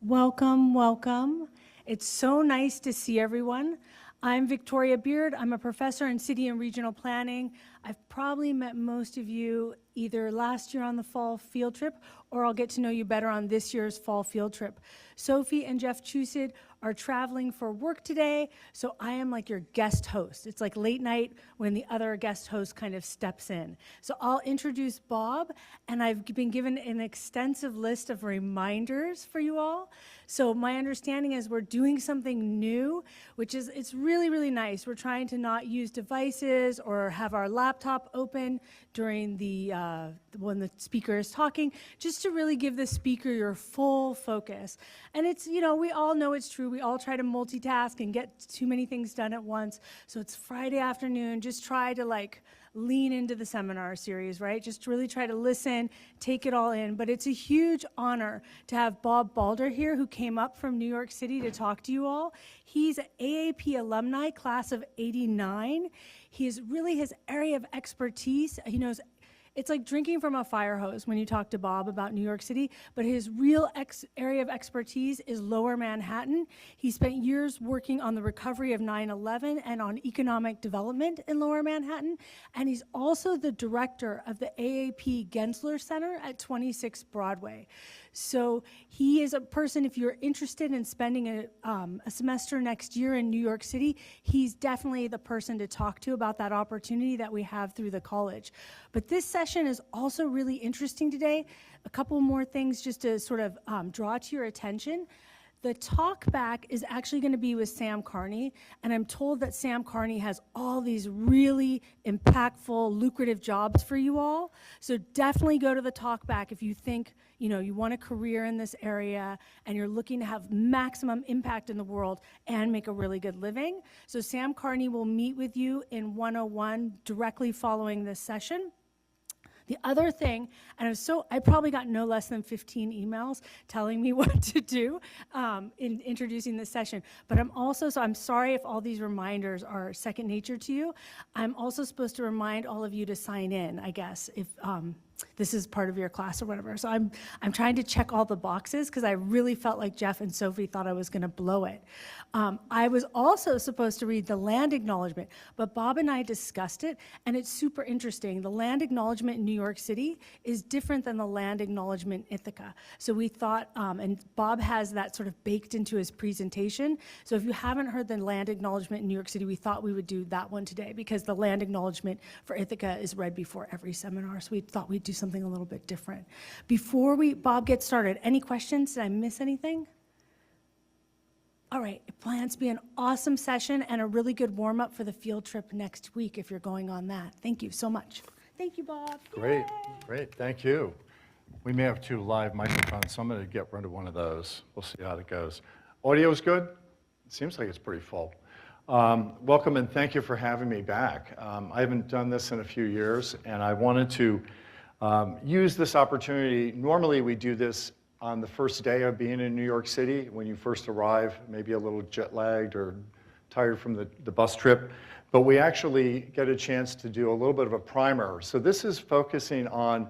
Welcome, welcome. It's so nice to see everyone. I'm Victoria Beard. I'm a professor in city and regional planning. I've probably met most of you either last year on the fall field trip, or I'll get to know you better on this year's fall field trip. Sophie and Jeff Chusid are traveling for work today, so I am like your guest host. It's like late night when the other guest host kind of steps in. So I'll introduce Bob, and I've been given an extensive list of reminders for you all. So my understanding is we're doing something new, which is, it's really, really nice. We're trying to not use devices or have our laptop open during when the speaker is talking, just to really give the speaker your full focus. And it's, you know, we all know it's true. We all try to multitask and get too many things done at once. So it's Friday afternoon, just try to like lean into the seminar series, right? Just really try to listen, take it all in. But it's a huge honor to have Bob Balder here, who came up from New York City to talk to you all. He's an AAP alumni, class of '89. He is really his area of expertise. He knows it's like drinking from a fire hose when you talk to Bob about New York City, but his real area of expertise is Lower Manhattan. He spent years working on the recovery of 9/11 and on economic development in Lower Manhattan, and he's also the director of the AAP Gensler Center at 26 Broadway. So he is a person, if you're interested in spending a semester next year in New York City, he's definitely the person to talk to about that opportunity that we have through the college. But this session is also really interesting today. A couple more things just to sort of draw to your attention. The talk back is actually going to be with Sam Carney, and I'm told that Sam Carney has all these really impactful, lucrative jobs for you all. So definitely go to the talk back if you think, you know, you want a career in this area and you're looking to have maximum impact in the world and make a really good living. So Sam Carney will meet with you in 101 directly following this session. The other thing, and I probably got no less than 15 emails telling me what to do in introducing this session, but I'm sorry if all these reminders are second nature to you. I'm also supposed to remind all of you to sign in, I guess, if this is part of your class or whatever. So I'm trying to check all the boxes because I really felt like Jeff and Sophie thought I was gonna blow it. I was also supposed to read the land acknowledgement, but Bob and I discussed it, and it's super interesting. The land acknowledgement in New York City is different than the land acknowledgement in Ithaca. So we thought, and Bob has that sort of baked into his presentation. So if you haven't heard the land acknowledgement in New York City, we thought we would do that one today because the land acknowledgement for Ithaca is read before every seminar. So we thought we'd do something a little bit different. Before Bob gets started, any questions? Did I miss anything? All right, it plans to be an awesome session and a really good warm-up for the field trip next week if you're going on that. Thank you so much. Thank you, Bob. Great, Yay. great, thank you. We may have 2 live microphones, so I'm going to get rid of one of those. We'll see how it goes. Audio is good? It seems like it's pretty full. Welcome and thank you for having me back. I haven't done this in a few years, and I wanted to use this opportunity. Normally we do this on the first day of being in New York City, when you first arrive, maybe a little jet lagged or tired from the bus trip, but we actually get a chance to do a little bit of a primer. So this is focusing on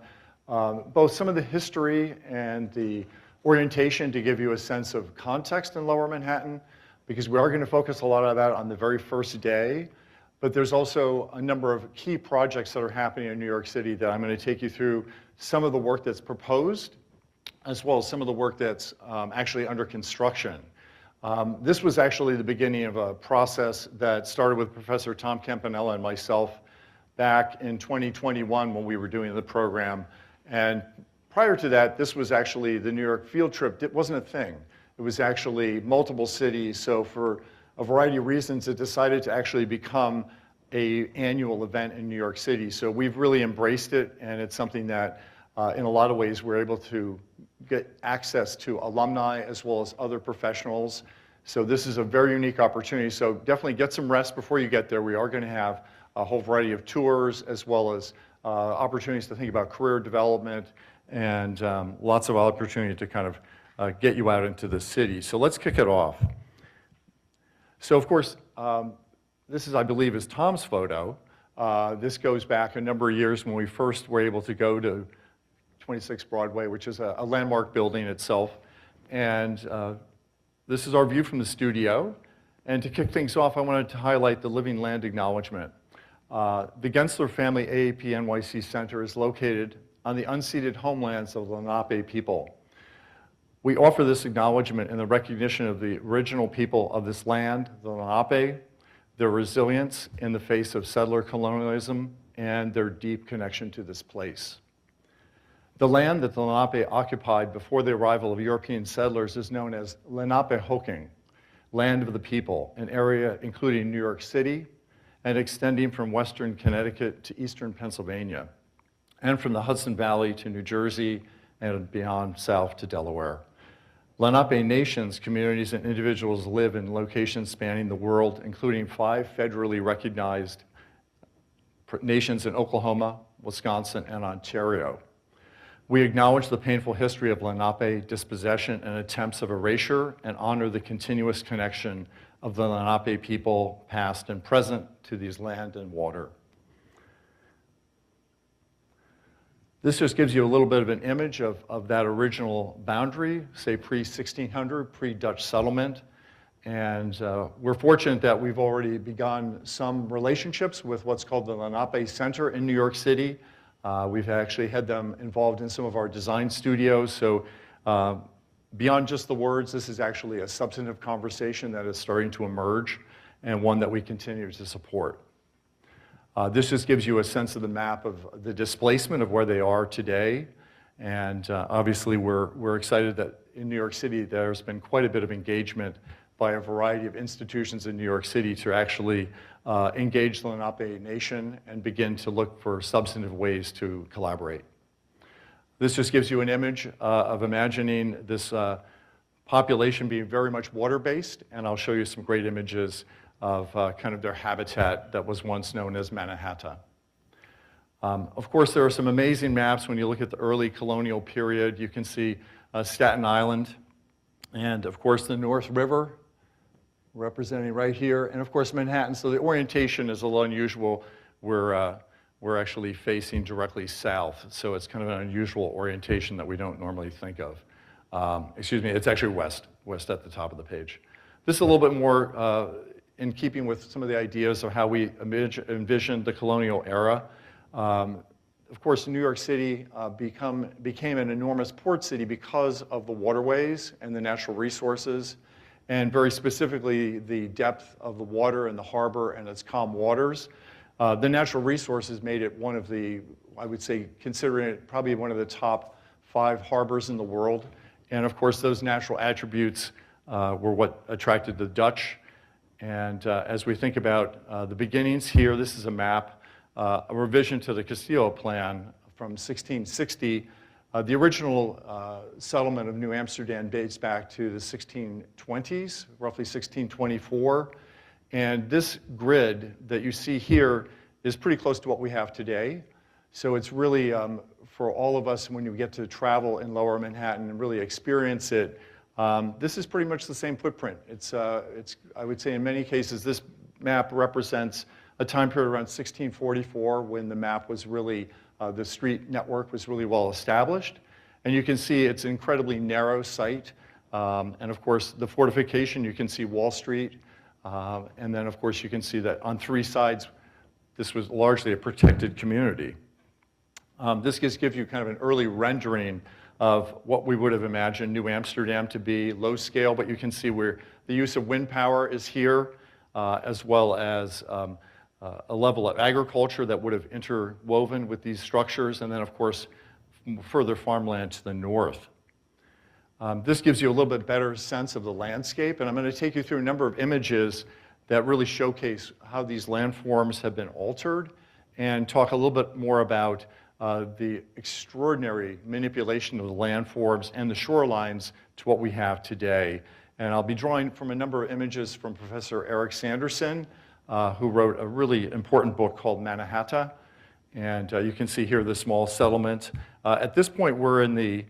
both some of the history and the orientation to give you a sense of context in Lower Manhattan, because we are going to focus a lot of that on the very first day. But there's also a number of key projects that are happening in New York City that I'm going to take you through some of the work that's proposed, as well as some of the work that's actually under construction. This was actually the beginning of a process that started with Professor Tom Campanella and myself back in 2021 when we were doing the program. And prior to that, this was actually the New York field trip. It wasn't a thing. It was actually multiple cities. So for a variety of reasons, it decided to actually become an annual event in New York City. So we've really embraced it, and it's something that in a lot of ways we're able to get access to alumni as well as other professionals. So this is a very unique opportunity. So definitely get some rest before you get there. We are going to have a whole variety of tours as well as opportunities to think about career development and lots of opportunity to kind of get you out into the city. So let's kick it off. So of course, this is, I believe, is Tom's photo. This goes back a number of years when we first were able to go to 26 Broadway, which is a landmark building itself. and this is our view from the studio. And to kick things off, I wanted to highlight the Living Land Acknowledgement. The Gensler Family AAP NYC Center is located on the unceded homelands of the Lenape people. We offer this acknowledgement in the recognition of the original people of this land, the Lenape, their resilience in the face of settler colonialism, and their deep connection to this place. The land that the Lenape occupied before the arrival of European settlers is known as Lenapehoking, land of the people, an area including New York City and extending from western Connecticut to eastern Pennsylvania, and from the Hudson Valley to New Jersey and beyond south to Delaware. Lenape nations, communities, and individuals live in locations spanning the world, including 5 federally recognized nations in Oklahoma, Wisconsin, and Ontario. We acknowledge the painful history of Lenape dispossession and attempts of erasure, and honor the continuous connection of the Lenape people, past and present, to these land and water. This just gives you a little bit of an image of that original boundary, say pre-1600, pre-Dutch settlement. And we're fortunate that we've already begun some relationships with what's called the Lenape Center in New York City. We've actually had them involved in some of our design studios. So beyond just the words, this is actually a substantive conversation that is starting to emerge, and one that we continue to support. This just gives you a sense of the map of the displacement of where they are today. And obviously we're excited that in New York City there's been quite a bit of engagement by a variety of institutions in New York City to actually engage the Lenape Nation and begin to look for substantive ways to collaborate. This just gives you an image of imagining this population being very much water-based, and I'll show you some great images of kind of their habitat that was once known as Mannahatta. Of course, there are some amazing maps when you look at the early colonial period. You can see Staten Island, and of course the North River, representing right here, and of course Manhattan. So the orientation is a little unusual. We're actually facing directly south, so it's kind of an unusual orientation that we don't normally think of. Excuse me, it's actually west at the top of the page. This is a little bit more in keeping with some of the ideas of how we envisioned the colonial era. Of course, New York City became an enormous port city because of the waterways and the natural resources, and very specifically the depth of the water in the harbor and its calm waters. The natural resources made it one of the, I would say, considering it probably one of the top 5 harbors in the world. And of course, those natural attributes were what attracted the Dutch. And as we think about the beginnings here, this is a map, a revision to the Castillo Plan from 1660. The original settlement of New Amsterdam dates back to the 1620s, roughly 1624. And this grid that you see here is pretty close to what we have today. So it's really, for all of us, when you get to travel in Lower Manhattan and really experience it, this is pretty much the same footprint. It's, I would say in many cases, this map represents a time period around 1644 when the map was really, the street network was really well established. And you can see it's an incredibly narrow site. And of course, the fortification, you can see Wall Street. And then, of course, you can see that on 3 sides, this was largely a protected community. This gives you kind of an early rendering of what we would have imagined New Amsterdam to be, low scale, but you can see where the use of wind power is here, as well as a level of agriculture that would have interwoven with these structures, and then, of course, further farmland to the north. This gives you a little bit better sense of the landscape, and I'm going to take you through a number of images that really showcase how these landforms have been altered, and talk a little bit more about the extraordinary manipulation of the landforms and the shorelines to what we have today. And I'll be drawing from a number of images from Professor Eric Sanderson, who wrote a really important book called Mannahatta. And you can see here the small settlement. At this point, we're in the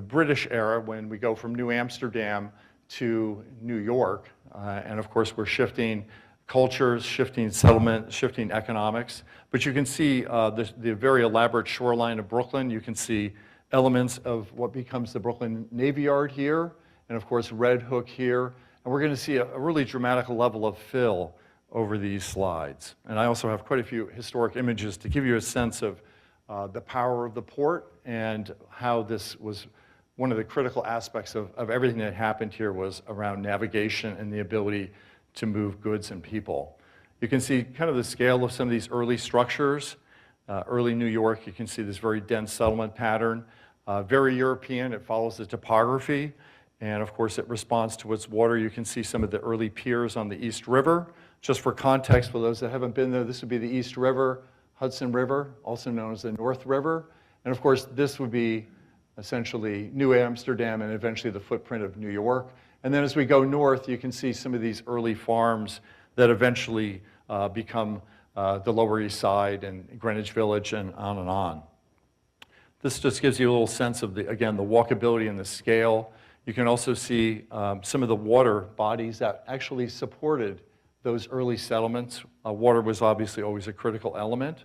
British era when we go from New Amsterdam to New York. And of course, we're shifting cultures, shifting settlement, shifting economics. But you can see the very elaborate shoreline of Brooklyn. You can see elements of what becomes the Brooklyn Navy Yard here, and of course Red Hook here. And we're going to see a really dramatic level of fill over these slides. And I also have quite a few historic images to give you a sense of the power of the port and how this was one of the critical aspects of everything that happened here was around navigation and the ability to move goods and people. You can see kind of the scale of some of these early structures. Early New York, you can see this very dense settlement pattern. Very European, it follows the topography. And of course, it responds to its water. You can see some of the early piers on the East River. Just for context, for those that haven't been there, this would be the East River, Hudson River, also known as the North River. And of course, this would be essentially New Amsterdam and eventually the footprint of New York. And then as we go north, you can see some of these early farms that eventually become the Lower East Side and Greenwich Village and on and on. This just gives you a little sense of, again, the walkability and the scale. You can also see some of the water bodies that actually supported those early settlements. Water was obviously always a critical element.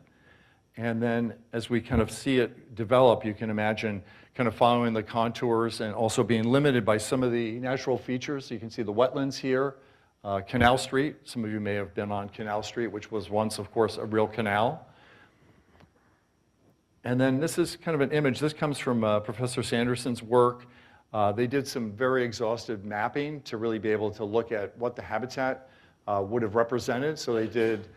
And then as we kind of see it develop, you can imagine kind of following the contours and also being limited by some of the natural features. You can see the wetlands here, Canal Street. Some of you may have been on Canal Street, which was once, of course, a real canal. And then this is kind of an image. This comes from Professor Sanderson's work. They did some very exhaustive mapping to really be able to look at what the habitat would have represented. So they did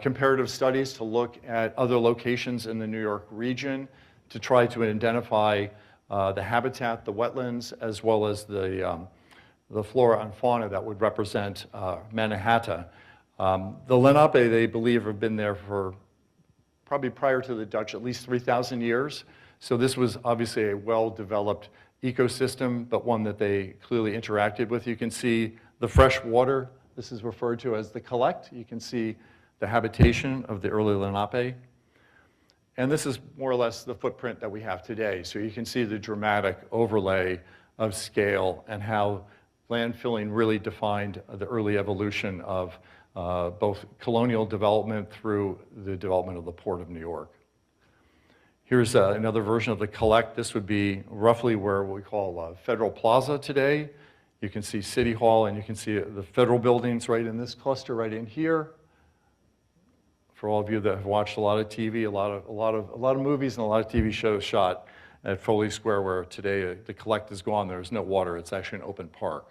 comparative studies to look at other locations in the New York region to try to identify the habitat, the wetlands, as well as the flora and fauna that would represent Manhattan. The Lenape, they believe, have been there for probably prior to the Dutch, at least 3,000 years. So this was obviously a well-developed ecosystem, but one that they clearly interacted with. You can see the fresh water. This is referred to as the collect. You can see the habitation of the early Lenape. And this is more or less the footprint that we have today. So you can see the dramatic overlay of scale and how landfilling really defined the early evolution of both colonial development through the development of the Port of New York. Here's another version of the collect. This would be roughly where we call Federal Plaza today. You can see City Hall, and you can see the federal buildings right in this cluster right in here. For all of you that have watched a lot of TV, a lot of movies and a lot of TV shows shot at Foley Square, where today the collect is gone. There's no water. It's actually an open park.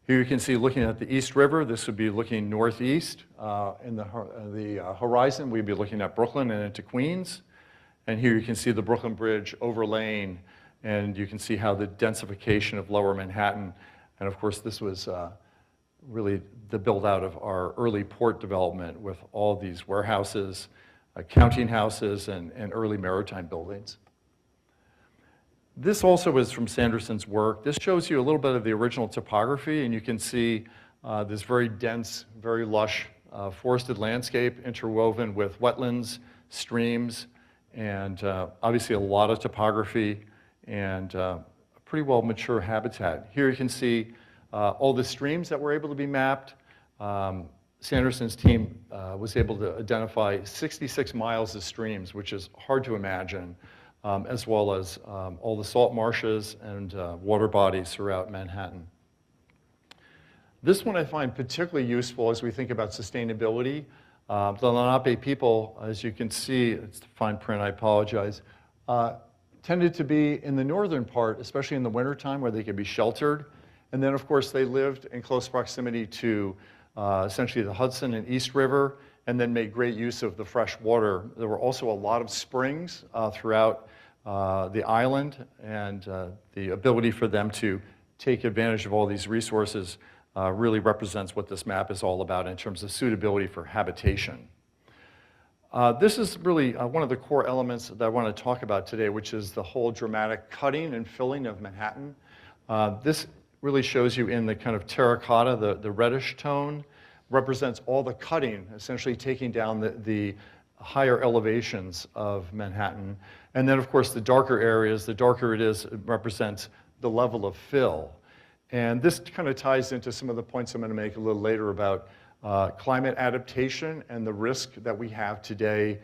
Here you can see looking at the East River. This would be looking northeast. In the horizon, we'd be looking at Brooklyn and into Queens. And here you can see the Brooklyn Bridge overlaying, and you can see how the densification of lower Manhattan, and of course this was really the build out of our early port development with all these warehouses, counting houses, and early maritime buildings. This also is from Sanderson's work. This shows you a little bit of the original topography, and you can see this very dense, very lush forested landscape interwoven with wetlands, streams, and obviously a lot of topography and a pretty well mature habitat. Here you can see all the streams that were able to be mapped. Sanderson's team was able to identify 66 miles of streams, which is hard to imagine, as well as all the salt marshes and water bodies throughout Manhattan. This one I find particularly useful as we think about sustainability. The Lenape people, as you can see, it's the fine print, I apologize, tended to be in the northern part, especially in the wintertime where they could be sheltered. And then, of course, they lived in close proximity to essentially the Hudson and East River, and then made great use of the fresh water. There were also a lot of springs throughout the island, and the ability for them to take advantage of all these resources really represents what this map is all about in terms of suitability for habitation. This is really one of the core elements that I want to talk about today, which is the whole dramatic cutting and filling of Manhattan. This really shows you in the kind of terracotta, the reddish tone, represents all the cutting, essentially taking down the higher elevations of Manhattan. And then, of course, the darker areas, the darker it is, it represents the level of fill. And this kind of ties into some of the points I'm going to make a little later about climate adaptation and the risk that we have today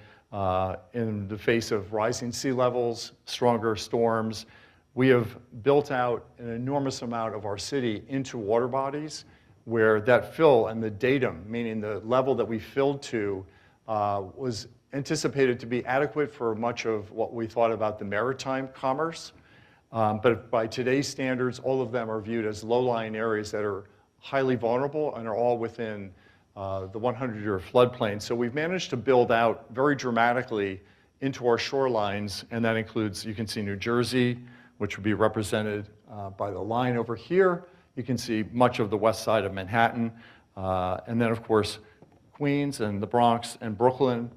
in the face of rising sea levels, stronger storms. We have built out an enormous amount of our city into water bodies where that fill and the datum, meaning the level that we filled to, was anticipated to be adequate for much of what we thought about the maritime commerce. But by today's standards, all of them are viewed as low-lying areas that are highly vulnerable and are all within the 100-year floodplain. So we've managed to build out very dramatically into our shorelines, and that includes, you can see New Jersey, which would be represented by the line over here. You can see much of the west side of Manhattan, and then of course Queens and the Bronx and Brooklyn.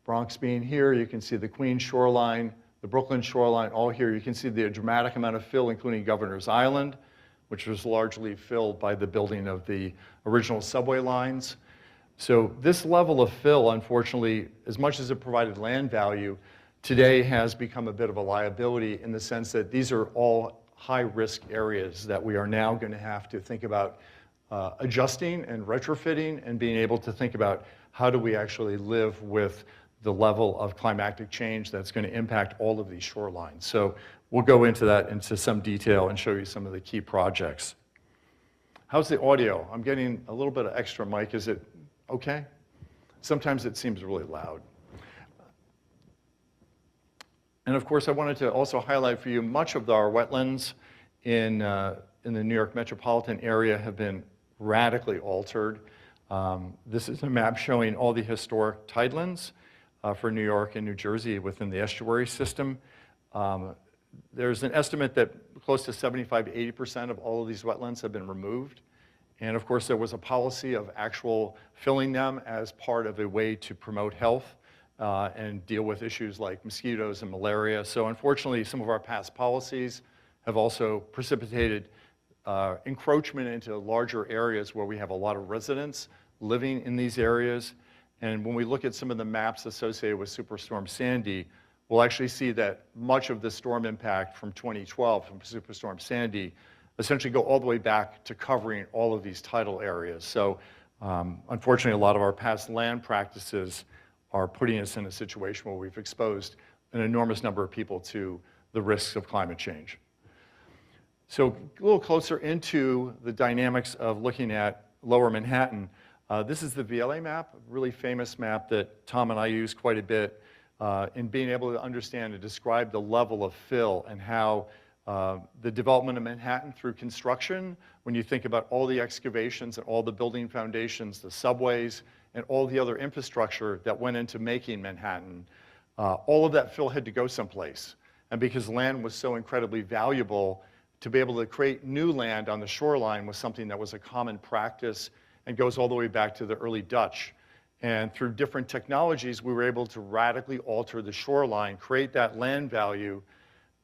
Bronx being here, you can see the Queens shoreline, the Brooklyn shoreline, all here. You can see the dramatic amount of fill, including Governor's Island, which was largely filled by the building of the original subway lines. So this level of fill, unfortunately, as much as it provided land value, today has become a bit of a liability in the sense that these are all high-risk areas that we are now going to have to think about adjusting and retrofitting and being able to think about how do we actually live with the level of climatic change that's going to impact all of these shorelines. So we'll go into that into some detail and show you some of the key projects. How's the audio? I'm getting a little bit of extra mic. Is it okay? Sometimes it seems really loud. And of course, I wanted to also highlight for you much of our wetlands in the New York metropolitan area have been radically altered. This is a map showing all the historic tidelands for New York and New Jersey within the estuary system. There's an estimate that close to 75 to 80% of all of these wetlands have been removed. And of course, there was a policy of actual filling them as part of a way to promote health and deal with issues like mosquitoes and malaria. So unfortunately, some of our past policies have also precipitated encroachment into larger areas where we have a lot of residents living in these areas. And when we look at some of the maps associated with Superstorm Sandy, we'll actually see that much of the storm impact from 2012 from Superstorm Sandy essentially go all the way back to covering all of these tidal areas. So unfortunately, a lot of our past land practices are putting us in a situation where we've exposed an enormous number of people to the risks of climate change. So a little closer into the dynamics of looking at Lower Manhattan. This is the VLA map, a really famous map that Tom and I use quite a bit in being able to understand and describe the level of fill and how the development of Manhattan through construction, when you think about all the excavations and all the building foundations, the subways, and all the other infrastructure that went into making Manhattan, all of that fill had to go someplace. And because land was so incredibly valuable, to be able to create new land on the shoreline was something that was a common practice and goes all the way back to the early Dutch. And through different technologies, we were able to radically alter the shoreline, create that land value.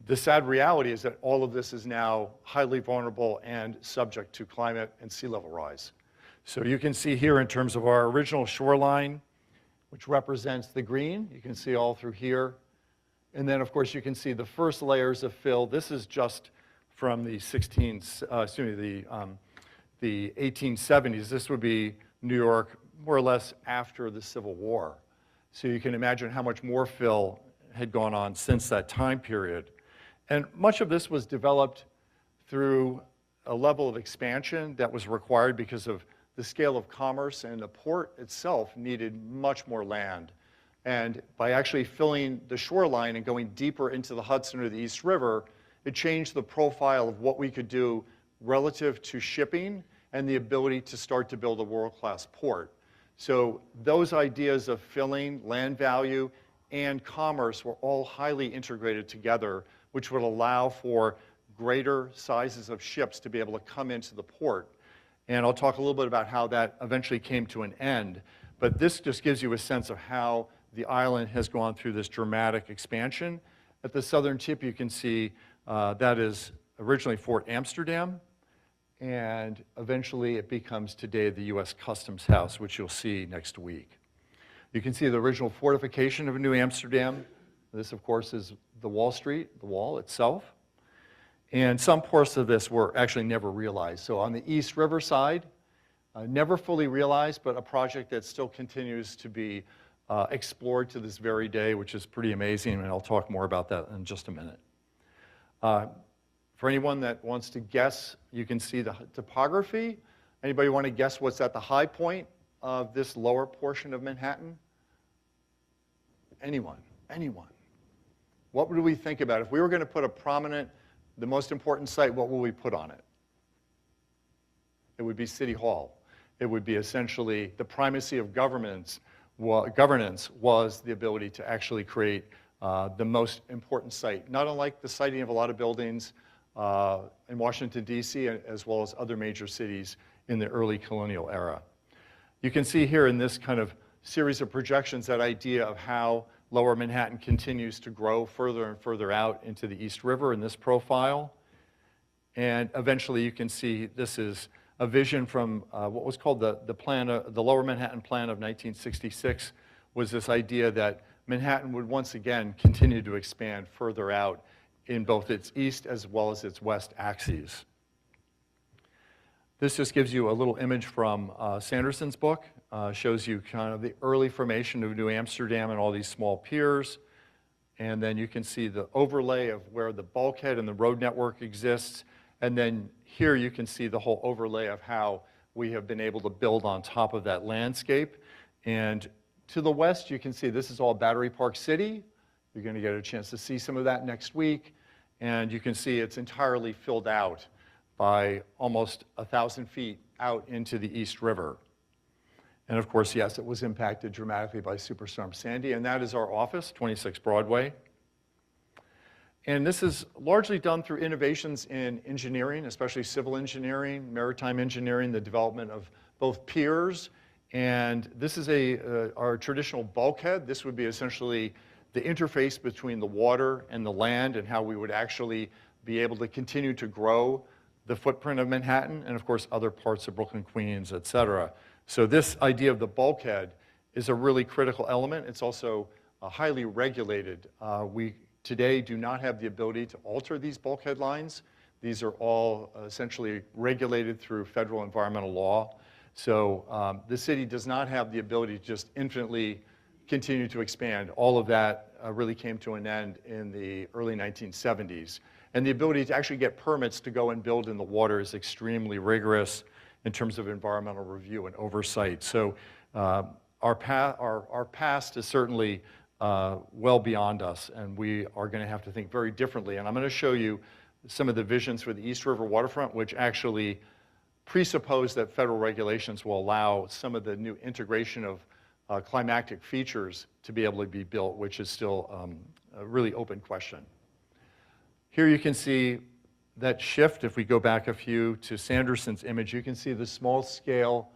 The sad reality is that all of this is now highly vulnerable and subject to climate and sea level rise. So you can see here in terms of our original shoreline, which represents the green, you can see all through here. And then of course you can see the first layers of fill. This is just from the 1870s. This would be New York more or less after the Civil War. So you can imagine how much more fill had gone on since that time period. And much of this was developed through a level of expansion that was required because of the scale of commerce, and the port itself needed much more land. And by actually filling the shoreline and going deeper into the Hudson or the East River, it changed the profile of what we could do relative to shipping and the ability to start to build a world-class port. So those ideas of filling, land value, and commerce were all highly integrated together, which would allow for greater sizes of ships to be able to come into the port. And I'll talk a little bit about how that eventually came to an end. But this just gives you a sense of how the island has gone through this dramatic expansion. At the southern tip, you can see that is originally Fort Amsterdam, and eventually it becomes today the U.S. Customs House, which you'll see next week. You can see the original fortification of New Amsterdam. This, of course, is the Wall Street, the wall itself. And some parts of this were actually never realized. So on the East River side, never fully realized, but a project that still continues to be explored to this very day, which is pretty amazing, and I'll talk more about that in just a minute. For anyone that wants to guess, you can see the topography. Anybody want to guess what's at the high point of this lower portion of Manhattan? Anyone? Anyone? What would we think about? If we were going to put a prominent, the most important site, what would we put on it? It would be City Hall. It would be essentially the primacy of governance was the ability to actually create the most important site, not unlike the siting of a lot of buildings in Washington, D.C., as well as other major cities in the early colonial era. You can see here in this kind of series of projections that idea of how Lower Manhattan continues to grow further and further out into the East River in this profile. And eventually you can see this is a vision from what was called the Lower Manhattan Plan of 1966, was this idea that Manhattan would once again continue to expand further out in both its east as well as its west axes. This just gives you a little image from Sanderson's book. Shows you kind of the early formation of New Amsterdam and all these small piers. And then you can see the overlay of where the bulkhead and the road network exists. And then here you can see the whole overlay of how we have been able to build on top of that landscape. And to the west, you can see this is all Battery Park City. You're going to get a chance to see some of that next week. And you can see it's entirely filled out by almost 1,000 feet out into the East River. And of course, yes, it was impacted dramatically by Superstorm Sandy, and that is our office, 26 Broadway. And this is largely done through innovations in engineering, especially civil engineering, maritime engineering, the development of both piers. And this is our traditional bulkhead. This would be essentially the interface between the water and the land and how we would actually be able to continue to grow the footprint of Manhattan and, of course, other parts of Brooklyn, Queens, et cetera. So this idea of the bulkhead is a really critical element. It's also highly regulated. We today do not have the ability to alter these bulkhead lines. These are all essentially regulated through federal environmental law. So the city does not have the ability to just infinitely continue to expand. All of that really came to an end in the early 1970s. And the ability to actually get permits to go and build in the water is extremely rigorous in terms of environmental review and oversight. So our past is certainly well beyond us, and we are going to have to think very differently. And I'm going to show you some of the visions for the East River waterfront, which actually presuppose that federal regulations will allow some of the new integration of climatic features to be able to be built, which is still a really open question. Here you can see that shift. If we go back a few to Sanderson's image, you can see the small scale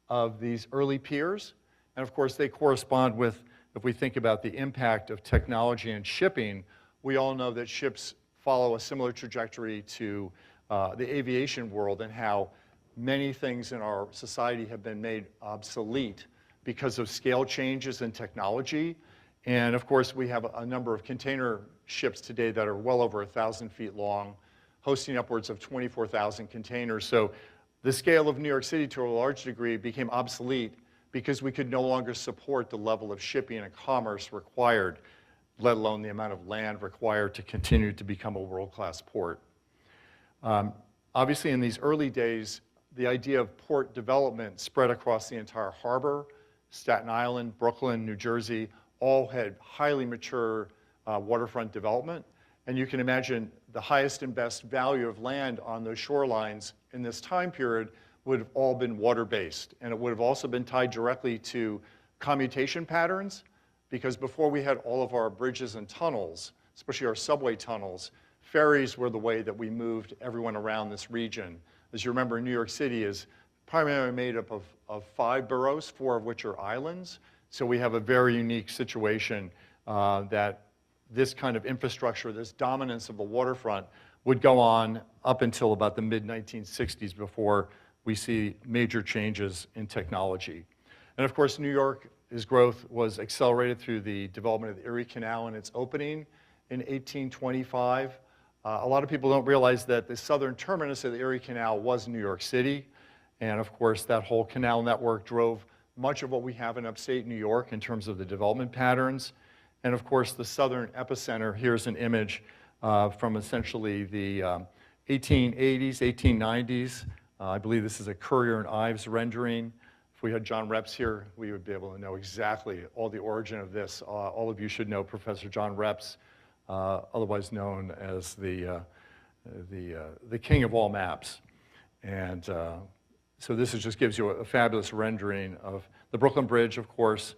of these early piers. And of course, they correspond with, if we think about the impact of technology and shipping, we all know that ships follow a similar trajectory to the aviation world and how many things in our society have been made obsolete because of scale changes in technology. And of course, we have a number of container ships today that are well over 1,000 feet long, hosting upwards of 24,000 containers. So the scale of New York City, to a large degree, became obsolete because we could no longer support the level of shipping and commerce required, let alone the amount of land required to continue to become a world-class port. Obviously, in these early days, the idea of port development spread across the entire harbor. Staten Island, Brooklyn, New Jersey, all had highly mature waterfront development. And you can imagine the highest and best value of land on those shorelines in this time period would have all been water-based. And it would have also been tied directly to commutation patterns, because before we had all of our bridges and tunnels, especially our subway tunnels, ferries were the way that we moved everyone around this region. As you remember, New York City is primarily made up of 5 boroughs, 4 of which are islands. So we have a very unique situation that this kind of infrastructure, this dominance of the waterfront, would go on up until about the mid-1960s before we see major changes in technology. And of course, New York's growth was accelerated through the development of the Erie Canal and its opening in 1825. A lot of people don't realize that the southern terminus of the Erie Canal was New York City. And of course, that whole canal network drove much of what we have in upstate New York in terms of the development patterns. And of course, the southern epicenter, here's an image from essentially the 1880s, 1890s. I believe this is a Currier and Ives rendering. If we had John Reps here, we would be able to know exactly all the origin of this. All of you should know Professor John Reps, otherwise known as the king of all maps. And so this just gives you a fabulous rendering of the Brooklyn Bridge, of course,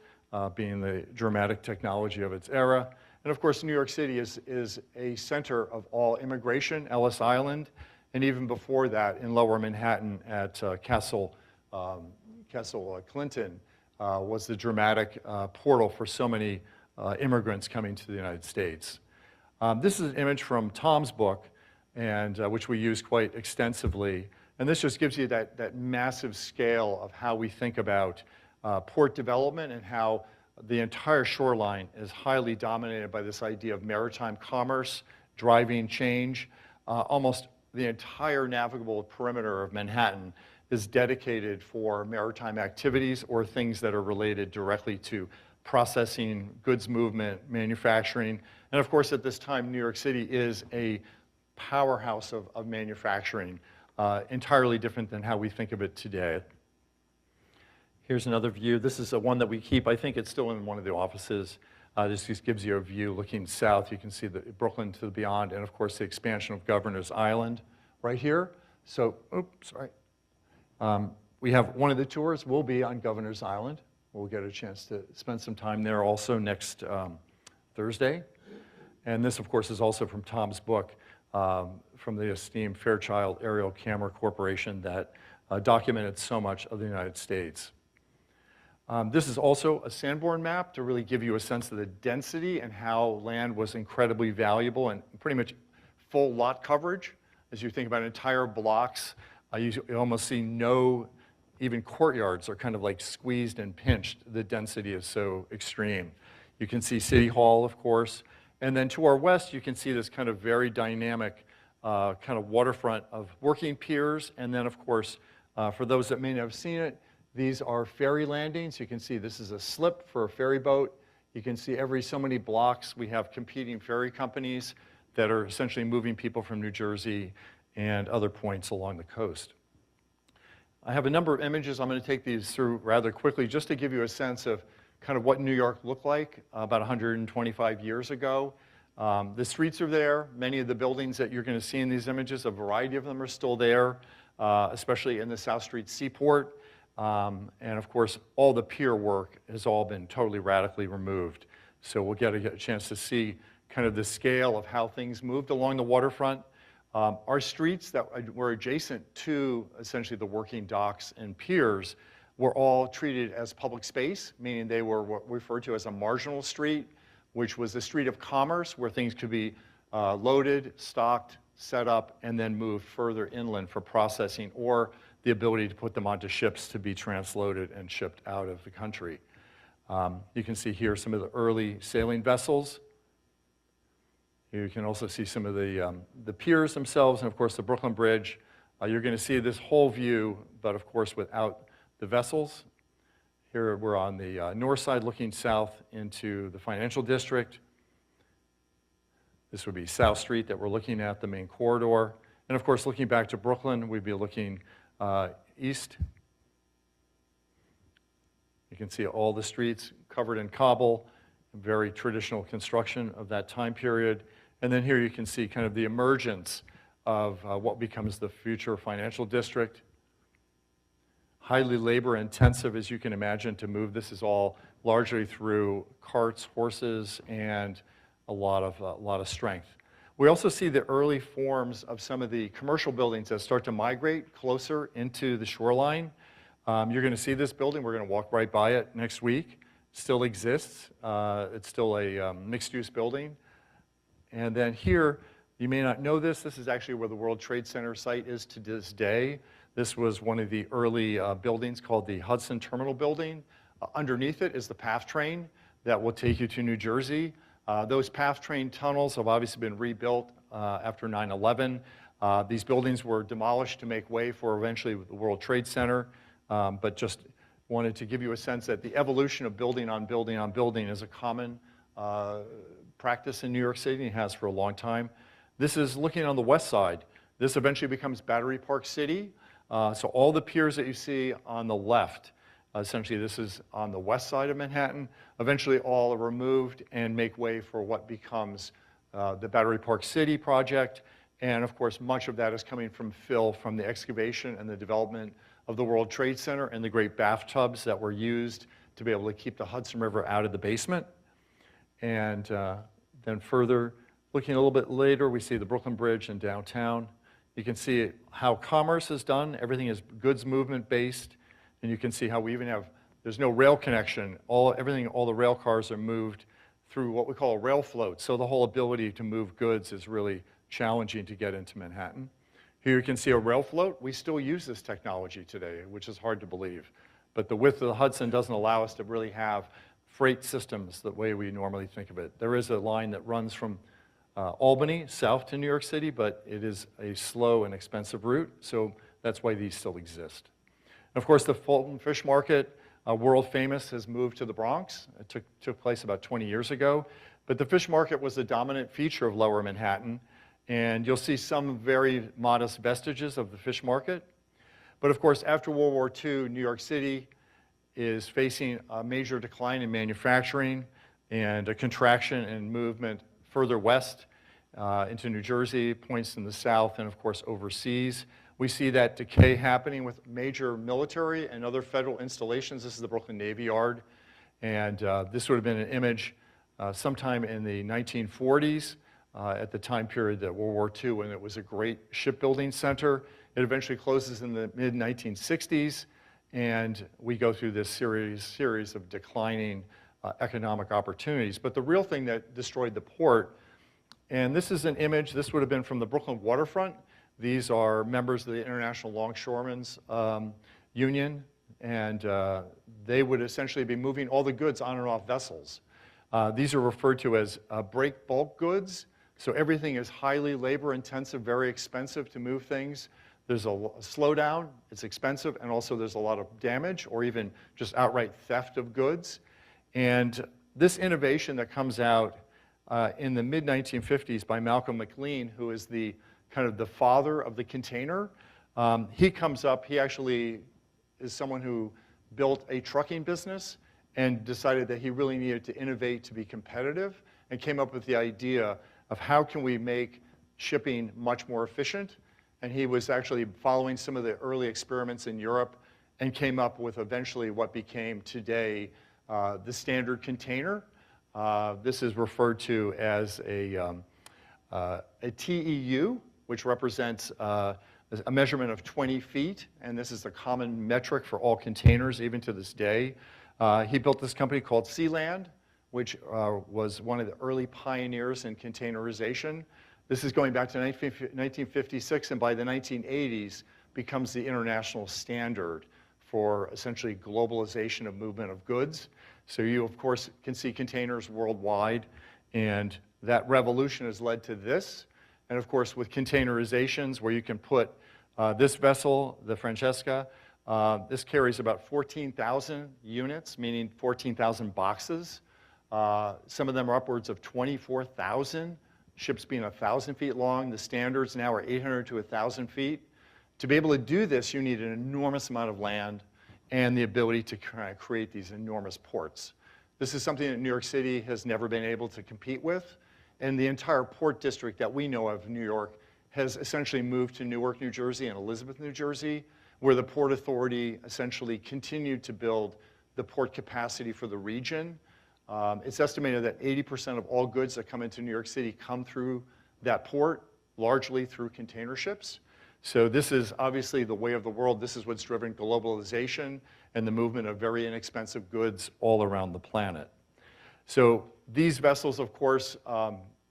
being the dramatic technology of its era. And of course, New York City is a center of all immigration, Ellis Island, and even before that, in Lower Manhattan at Castle Clinton was the dramatic portal for so many immigrants coming to the United States. This is an image from Tom's book, and which we use quite extensively. And this just gives you that massive scale of how we think about port development and how the entire shoreline is highly dominated by this idea of maritime commerce, driving change. Almost the entire navigable perimeter of Manhattan is dedicated for maritime activities or things that are related directly to processing, goods movement, manufacturing. And of course, at this time, New York City is a powerhouse of manufacturing, entirely different than how we think of it today. Here's another view. This is one that we keep. I think it's still in one of the offices. This just gives you a view looking south. You can see the Brooklyn to the beyond, and of course the expansion of Governor's Island right here. So, oops, sorry. We have one of the tours will be on Governor's Island. We'll get a chance to spend some time there also next Thursday. And this, of course, is also from Tom's book, from the esteemed Fairchild Aerial Camera Corporation that documented so much of the United States. This is also a Sanborn map to really give you a sense of the density and how land was incredibly valuable and pretty much full lot coverage. As you think about entire blocks, you almost see no, even courtyards are kind of like squeezed and pinched. The density is so extreme. You can see City Hall, of course. And then to our west, you can see this kind of very dynamic kind of waterfront of working piers. And then, of course, for those that may not have seen it, these are ferry landings. You can see this is a slip for a ferry boat. You can see every so many blocks we have competing ferry companies that are essentially moving people from New Jersey and other points along the coast. I have a number of images. I'm going to take these through rather quickly just to give you a sense of kind of what New York looked like about 125 years ago. The streets are there. Many of the buildings that you're going to see in these images, a variety of them are still there, especially in the South Street Seaport. And of course, all the pier work has all been totally radically removed. So we'll get a chance to see kind of the scale of how things moved along the waterfront. Our streets that were adjacent to essentially the working docks and piers were all treated as public space, meaning they were what we refer to as a marginal street, which was a street of commerce where things could be loaded, stocked, set up, and then moved further inland for processing or the ability to put them onto ships to be transloaded and shipped out of the country. You can see here some of the early sailing vessels. You can also see some of the piers themselves, and of course the Brooklyn Bridge. You're going to see this whole view, but of course without the vessels. Here we're on the north side looking south into the financial district. This would be South Street that we're looking at, the main corridor. And of course, looking back to Brooklyn, we'd be looking east. You can see all the streets covered in cobble, very traditional construction of that time period. And then here you can see kind of the emergence of what becomes the future financial district. Highly labor intensive, as you can imagine, to move. This is all largely through carts, horses, and a lot of strength. We also see the early forms of some of the commercial buildings that start to migrate closer into the shoreline. You're going to see this building. We're going to walk right by it next week. Still exists. It's still a mixed-use building. And then here, you may not know this. This is actually where the World Trade Center site is to this day. This was one of the early buildings called the Hudson Terminal Building. Underneath it is the PATH train that will take you to New Jersey. Those PATH train tunnels have obviously been rebuilt after 9/11. These buildings were demolished to make way for eventually the World Trade Center, but just wanted to give you a sense that the evolution of building on building on building is a common practice in New York City, and has for a long time. This is looking on the west side. This eventually becomes Battery Park City. So all the piers that you see on the left, essentially this is on the west side of Manhattan, eventually all are removed and make way for what becomes the Battery Park City project. And of course, much of that is coming from fill from the excavation and the development of the World Trade Center and the great bathtubs that were used to be able to keep the Hudson River out of the basement. And then further, looking a little bit later, we see the Brooklyn Bridge in downtown. You can see how commerce is done. Everything is goods movement based. And you can see how we even have, there's no rail connection. All the rail cars are moved through what we call a rail float. So the whole ability to move goods is really challenging to get into Manhattan. Here you can see a rail float. We still use this technology today, which is hard to believe. But the width of the Hudson doesn't allow us to really have freight systems the way we normally think of it. There is a line that runs from Albany south to New York City, but it is a slow and expensive route, so that's why these still exist. And of course, the Fulton Fish Market, world famous, has moved to the Bronx. It took place about 20 years ago, but the fish market was the dominant feature of Lower Manhattan, and you'll see some very modest vestiges of the fish market. But of course, after World War II, New York City is facing a major decline in manufacturing and a contraction in movement further west into New Jersey, points in the south, and of course overseas. We see that decay happening with major military and other federal installations. This is the Brooklyn Navy Yard, and this would have been an image sometime in the 1940s at the time period that World War II, when it was a great shipbuilding center. It eventually closes in the mid-1960s, and we go through this series of declining economic opportunities. But the real thing that destroyed the port, and this is an image, this would have been from the Brooklyn waterfront. These are members of the International Longshoremen's Union, and they would essentially be moving all the goods on and off vessels. These are referred to as break bulk goods. So everything is highly labor intensive, very expensive to move things. There's a slowdown, it's expensive, and also there's a lot of damage or even just outright theft of goods. And this innovation that comes out in the mid-1950s by Malcolm McLean, who is the kind of the father of the container, he comes up, he actually is someone who built a trucking business and decided that he really needed to innovate to be competitive, and came up with the idea of how can we make shipping much more efficient. And he was actually following some of the early experiments in Europe and came up with eventually what became today the standard container. This is referred to as a TEU, which represents a measurement of 20 feet, and this is the common metric for all containers, even to this day. He built this company called Sealand, which was one of the early pioneers in containerization. This is going back to 1956, and by the 1980s becomes the international standard for essentially globalization of movement of goods. So you, of course, can see containers worldwide, and that revolution has led to this. And of course, with containerizations, where you can put this vessel, the Francesca, this carries about 14,000 units, meaning 14,000 boxes. Some of them are upwards of 24,000, ships being 1,000 feet long. The standards now are 800 to 1,000 feet. To be able to do this, you need an enormous amount of land and the ability to kind of create these enormous ports. This is something that New York City has never been able to compete with. And the entire port district that we know of, New York, has essentially moved to Newark, New Jersey and Elizabeth, New Jersey, where the Port Authority essentially continued to build the port capacity for the region. It's estimated that 80% of all goods that come into New York City come through that port, largely through container ships. So this is obviously the way of the world. This is what's driven globalization and the movement of very inexpensive goods all around the planet. So these vessels, of course,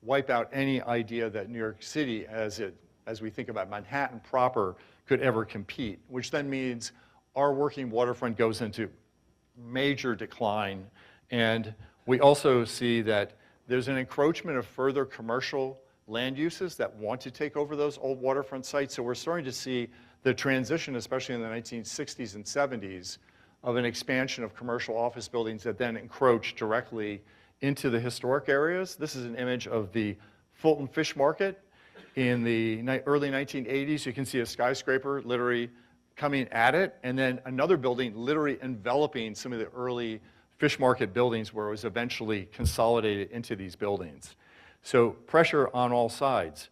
wipe out any idea that New York City, as we think about Manhattan proper, could ever compete, which then means our working waterfront goes into major decline. And we also see that there's an encroachment of further commercial land uses that want to take over those old waterfront sites. So we're starting to see the transition, especially in the 1960s and 70s, of an expansion of commercial office buildings that then encroach directly into the historic areas. This is an image of the Fulton Fish Market in the early 1980s. You can see a skyscraper literally coming at it, and then another building literally enveloping some of the early fish market buildings where it was eventually consolidated into these buildings. So pressure on all sides.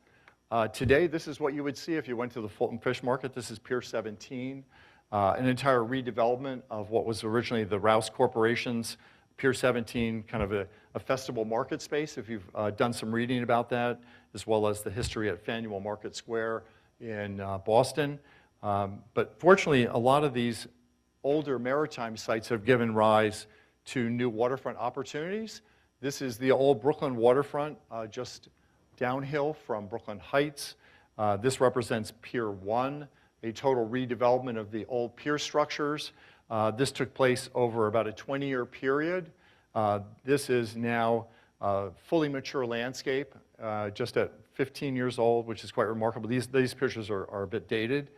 Today, this is what you would see if you went to the Fulton Fish Market. This is Pier 17, an entire redevelopment of what was originally the Rouse Corporation's Pier 17, kind of a festival market space, if you've done some reading about that, as well as the history at Faneuil Market Square in Boston. But fortunately, a lot of these older maritime sites have given rise to new waterfront opportunities. This is the old Brooklyn waterfront, just downhill from Brooklyn Heights. This represents Pier 1, a total redevelopment of the old pier structures. This took place over about a 20-year period. This is now a fully mature landscape, just at 15 years old, which is quite remarkable. These pictures are a bit dated,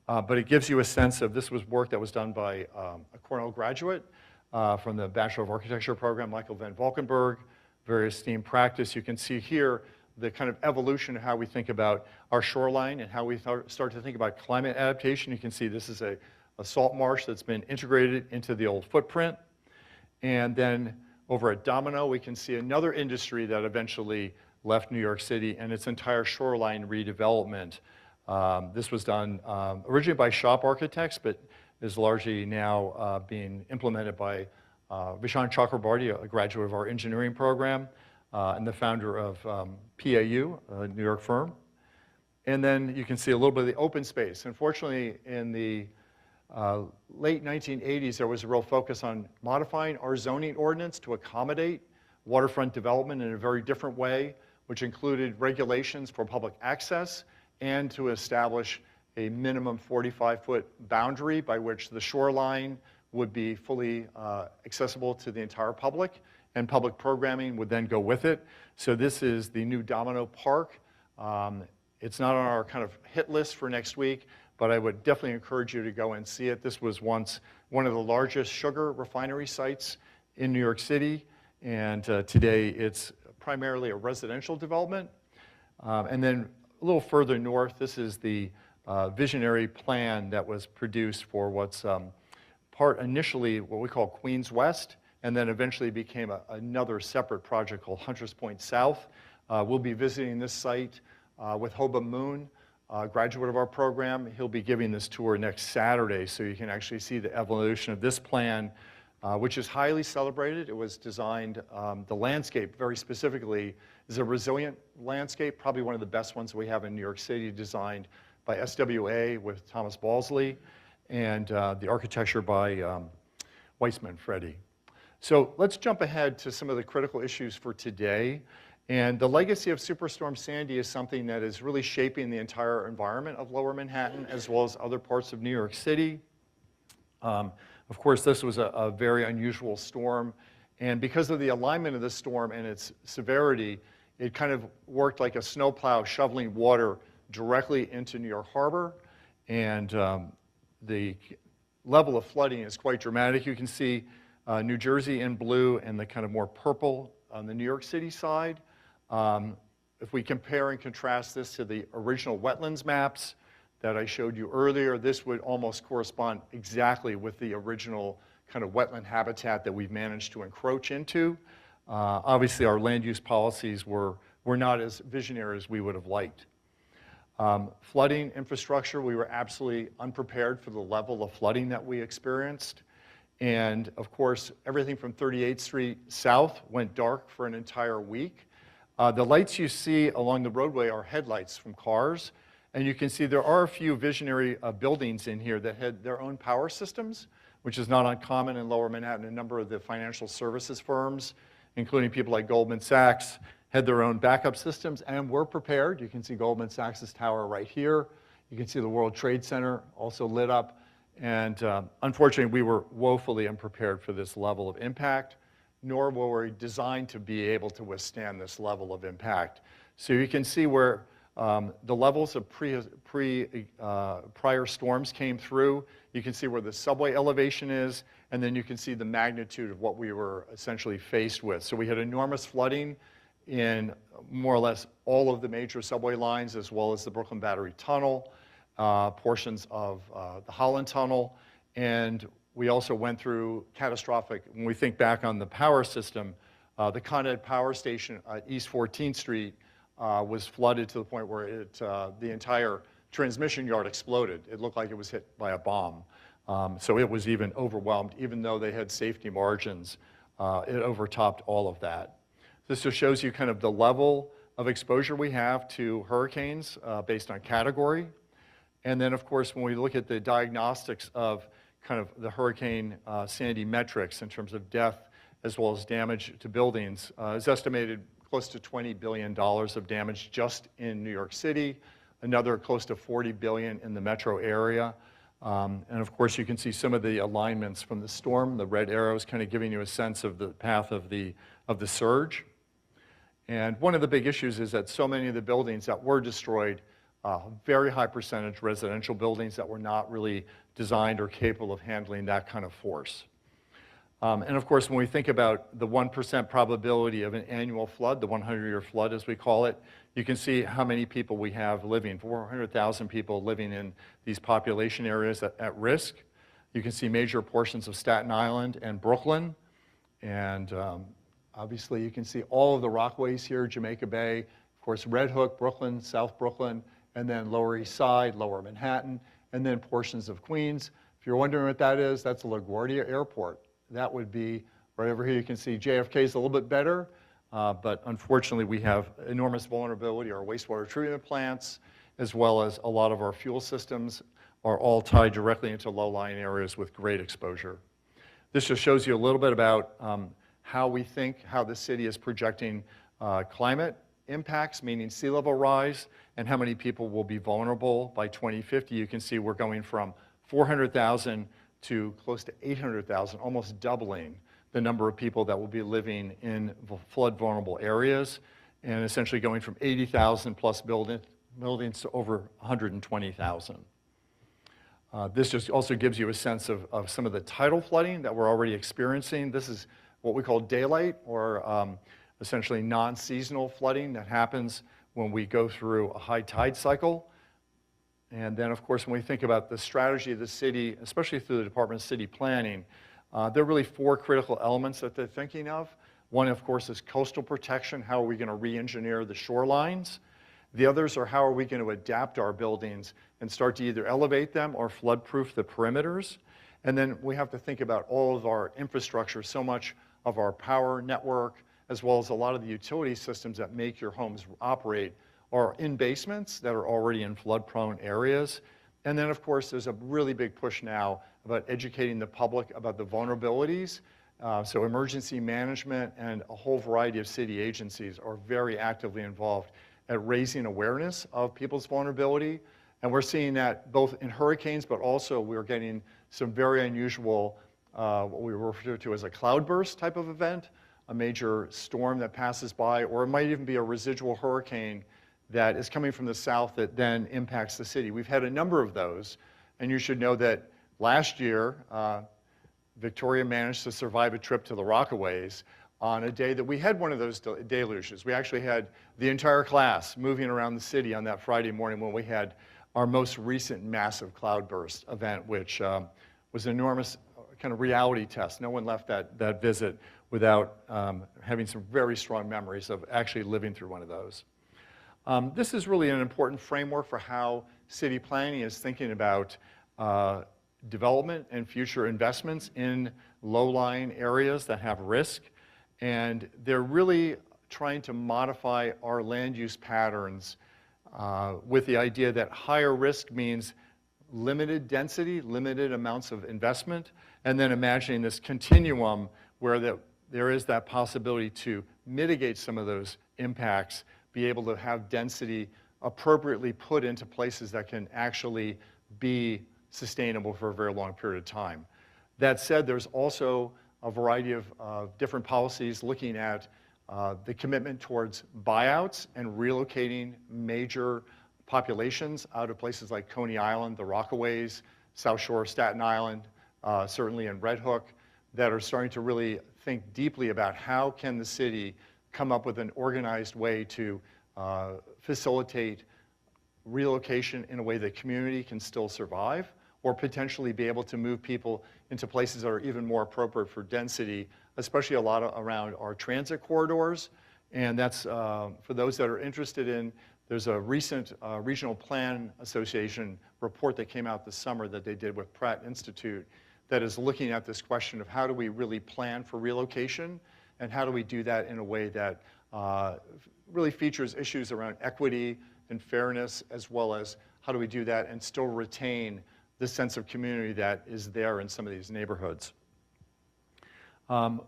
but it gives you a sense of this was work that was done by a Cornell graduate from the Bachelor of Architecture program, Michael Van Valkenburg, very esteemed practice. You can see here the kind of evolution of how we think about our shoreline and how we start to think about climate adaptation. You can see this is a salt marsh that's been integrated into the old footprint. And then over at Domino, we can see another industry that eventually left New York City and its entire shoreline redevelopment. This was done originally by shop architects, but is largely now being implemented by Vishant Chakrabarty, a graduate of our engineering program, and the founder of PAU, a New York firm. And then you can see a little bit of the open space. Unfortunately, in the late 1980s, there was a real focus on modifying our zoning ordinance to accommodate waterfront development in a very different way, which included regulations for public access and to establish a minimum 45-foot boundary by which the shoreline would be fully accessible to the entire public, and public programming would then go with it. So this is the new Domino Park. It's not on our kind of hit list for next week, but I would definitely encourage you to go and see it. This was once one of the largest sugar refinery sites in New York City, and today it's primarily a residential development. And then a little further north, this is the visionary plan that was produced for what's part initially what we call Queens West, and then eventually became another separate project called Hunters Point South. We'll be visiting this site with Hoba Moon, a graduate of our program. He'll be giving this tour next Saturday, so you can actually see the evolution of this plan, which is highly celebrated. It was designed, the landscape very specifically is a resilient landscape, probably one of the best ones we have in New York City, designed by SWA with Thomas Balsley, and the architecture by Weissman Freddy. So let's jump ahead to some of the critical issues for today. And the legacy of Superstorm Sandy is something that is really shaping the entire environment of Lower Manhattan, as well as other parts of New York City. Of course, this was a very unusual storm. And because of the alignment of the storm and its severity, it kind of worked like a snowplow shoveling water directly into New York Harbor. And the level of flooding is quite dramatic. You can see New Jersey in blue and the kind of more purple on the New York City side. If we compare and contrast this to the original wetlands maps that I showed you earlier, this would almost correspond exactly with the original kind of wetland habitat that we've managed to encroach into. Obviously, our land use policies were not as visionary as we would have liked. Flooding infrastructure, we were absolutely unprepared for the level of flooding that we experienced. And of course, everything from 38th Street south went dark for an entire week. The lights you see along the roadway are headlights from cars. And you can see there are a few visionary buildings in here that had their own power systems, which is not uncommon in Lower Manhattan. A number of the financial services firms, including people like Goldman Sachs, had their own backup systems and were prepared. You can see Goldman Sachs' tower right here. You can see the World Trade Center also lit up. And unfortunately, we were woefully unprepared for this level of impact, nor were we designed to be able to withstand this level of impact. So you can see where The levels of prior storms came through. You can see where the subway elevation is, and then you can see the magnitude of what we were essentially faced with. So we had enormous flooding in more or less all of the major subway lines, as well as the Brooklyn Battery Tunnel, portions of the Holland Tunnel, and we also went through catastrophic, when we think back on the power system, the Con Ed power station at East 14th Street was flooded to the point where the entire transmission yard exploded. It looked like it was hit by a bomb. So it was even overwhelmed, even though they had safety margins. It overtopped all of that. This just shows you kind of the level of exposure we have to hurricanes based on category. And then, of course, when we look at the diagnostics of kind of the Hurricane Sandy metrics in terms of death as well as damage to buildings, is estimated close to $20 billion of damage just in New York City, another close to $40 billion in the metro area. And of course, you can see some of the alignments from the storm, the red arrows kind of giving you a sense of the path of the surge. And one of the big issues is that so many of the buildings that were destroyed, very high percentage residential buildings that were not really designed or capable of handling that kind of force. And of course, when we think about the 1% probability of an annual flood, the 100-year flood as we call it, you can see how many people we have living, 400,000 people living in these population areas at risk. You can see major portions of Staten Island and Brooklyn. And obviously, you can see all of the Rockaways here, Jamaica Bay, of course, Red Hook, Brooklyn, South Brooklyn, and then Lower East Side, Lower Manhattan, and then portions of Queens. If you're wondering what that is, that's LaGuardia Airport. That would be right over here. You can see JFK is a little bit better, but unfortunately we have enormous vulnerability. Our wastewater treatment plants, as well as a lot of our fuel systems, are all tied directly into low-lying areas with great exposure. This just shows you a little bit about how we think, how the city is projecting climate impacts, meaning sea level rise, and how many people will be vulnerable by 2050. You can see we're going from 400,000 to close to 800,000, almost doubling the number of people that will be living in flood vulnerable areas, and essentially going from 80,000 plus buildings to over 120,000. This just also gives you a sense of some of the tidal flooding that we're already experiencing. This is what we call daylight, or essentially non-seasonal flooding that happens when we go through a high tide cycle. And then, of course, when we think about the strategy of the city, especially through the Department of City Planning, there are really four critical elements that they're thinking of. One, of course, is coastal protection. How are we going to re-engineer the shorelines? The others are how are we going to adapt our buildings and start to either elevate them or flood-proof the perimeters. And then we have to think about all of our infrastructure, so much of our power network, as well as a lot of the utility systems that make your homes operate, are in basements that are already in flood-prone areas. And then, of course, there's a really big push now about educating the public about the vulnerabilities. So emergency management and a whole variety of city agencies are very actively involved at raising awareness of people's vulnerability. And we're seeing that both in hurricanes, but also we're getting some very unusual, what we refer to as a cloudburst type of event, a major storm that passes by, or it might even be a residual hurricane that is coming from the south that then impacts the city. We've had a number of those, and you should know that last year, Victoria managed to survive a trip to the Rockaways on a day that we had one of those deluges. We actually had the entire class moving around the city on that Friday morning when we had our most recent massive cloudburst event, which was an enormous kind of reality test. No one left that visit without having some very strong memories of actually living through one of those. This is really an important framework for how city planning is thinking about development and future investments in low-lying areas that have risk. And they're really trying to modify our land use patterns with the idea that higher risk means limited density, limited amounts of investment, and then imagining this continuum where there is that possibility to mitigate some of those impacts, be able to have density appropriately put into places that can actually be sustainable for a very long period of time. That said, there's also a variety of different policies looking at the commitment towards buyouts and relocating major populations out of places like Coney Island, the Rockaways, South Shore, Staten Island, certainly in Red Hook, that are starting to really think deeply about how can the city come up with an organized way to facilitate relocation in a way that community can still survive, or potentially be able to move people into places that are even more appropriate for density, especially a lot around our transit corridors. And that's, for those that are interested in, there's a recent Regional Plan Association report that came out this summer that they did with Pratt Institute that is looking at this question of how do we really plan for relocation, and how do we do that in a way that really features issues around equity and fairness, as well as how do we do that and still retain the sense of community that is there in some of these neighborhoods.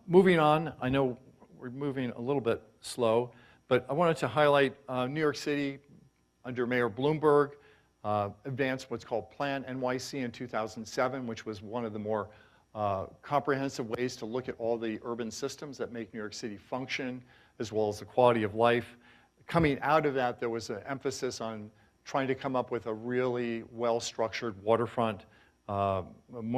Moving on, I know we're moving a little bit slow, but I wanted to highlight New York City under Mayor Bloomberg advanced what's called Plan NYC in 2007, which was one of the more comprehensive ways to look at all the urban systems that make New York City function, as well as the quality of life. Coming out of that, there was an emphasis on trying to come up with a really well-structured waterfront, more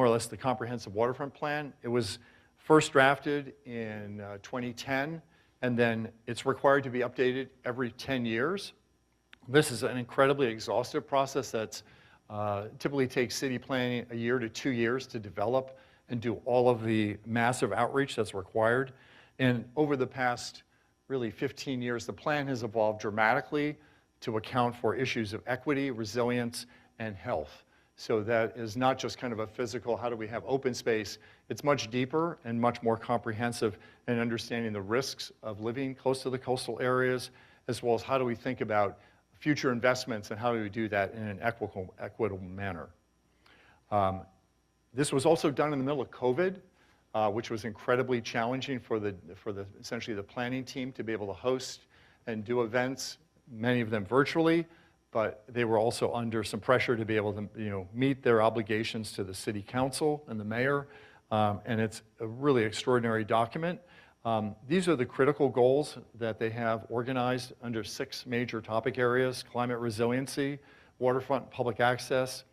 or less the comprehensive waterfront plan. It was first drafted in 2010, and then it's required to be updated every 10 years. This is an incredibly exhaustive process that typically takes city planning a year to 2 years to develop and do all of the massive outreach that's required. And over the past really 15 years, the plan has evolved dramatically to account for issues of equity, resilience, and health. So that is not just kind of a physical, how do we have open space? It's much deeper and much more comprehensive in understanding the risks of living close to the coastal areas, as well as how do we think about future investments and how do we do that in an equitable manner. This was also done in the middle of COVID, which was incredibly challenging for essentially the planning team to be able to host and do events, many of them virtually, but they were also under some pressure to be able to meet their obligations to the city council and the mayor, and it's a really extraordinary document. These are the critical goals that they have organized under 6 major topic areas: climate resiliency, waterfront public access,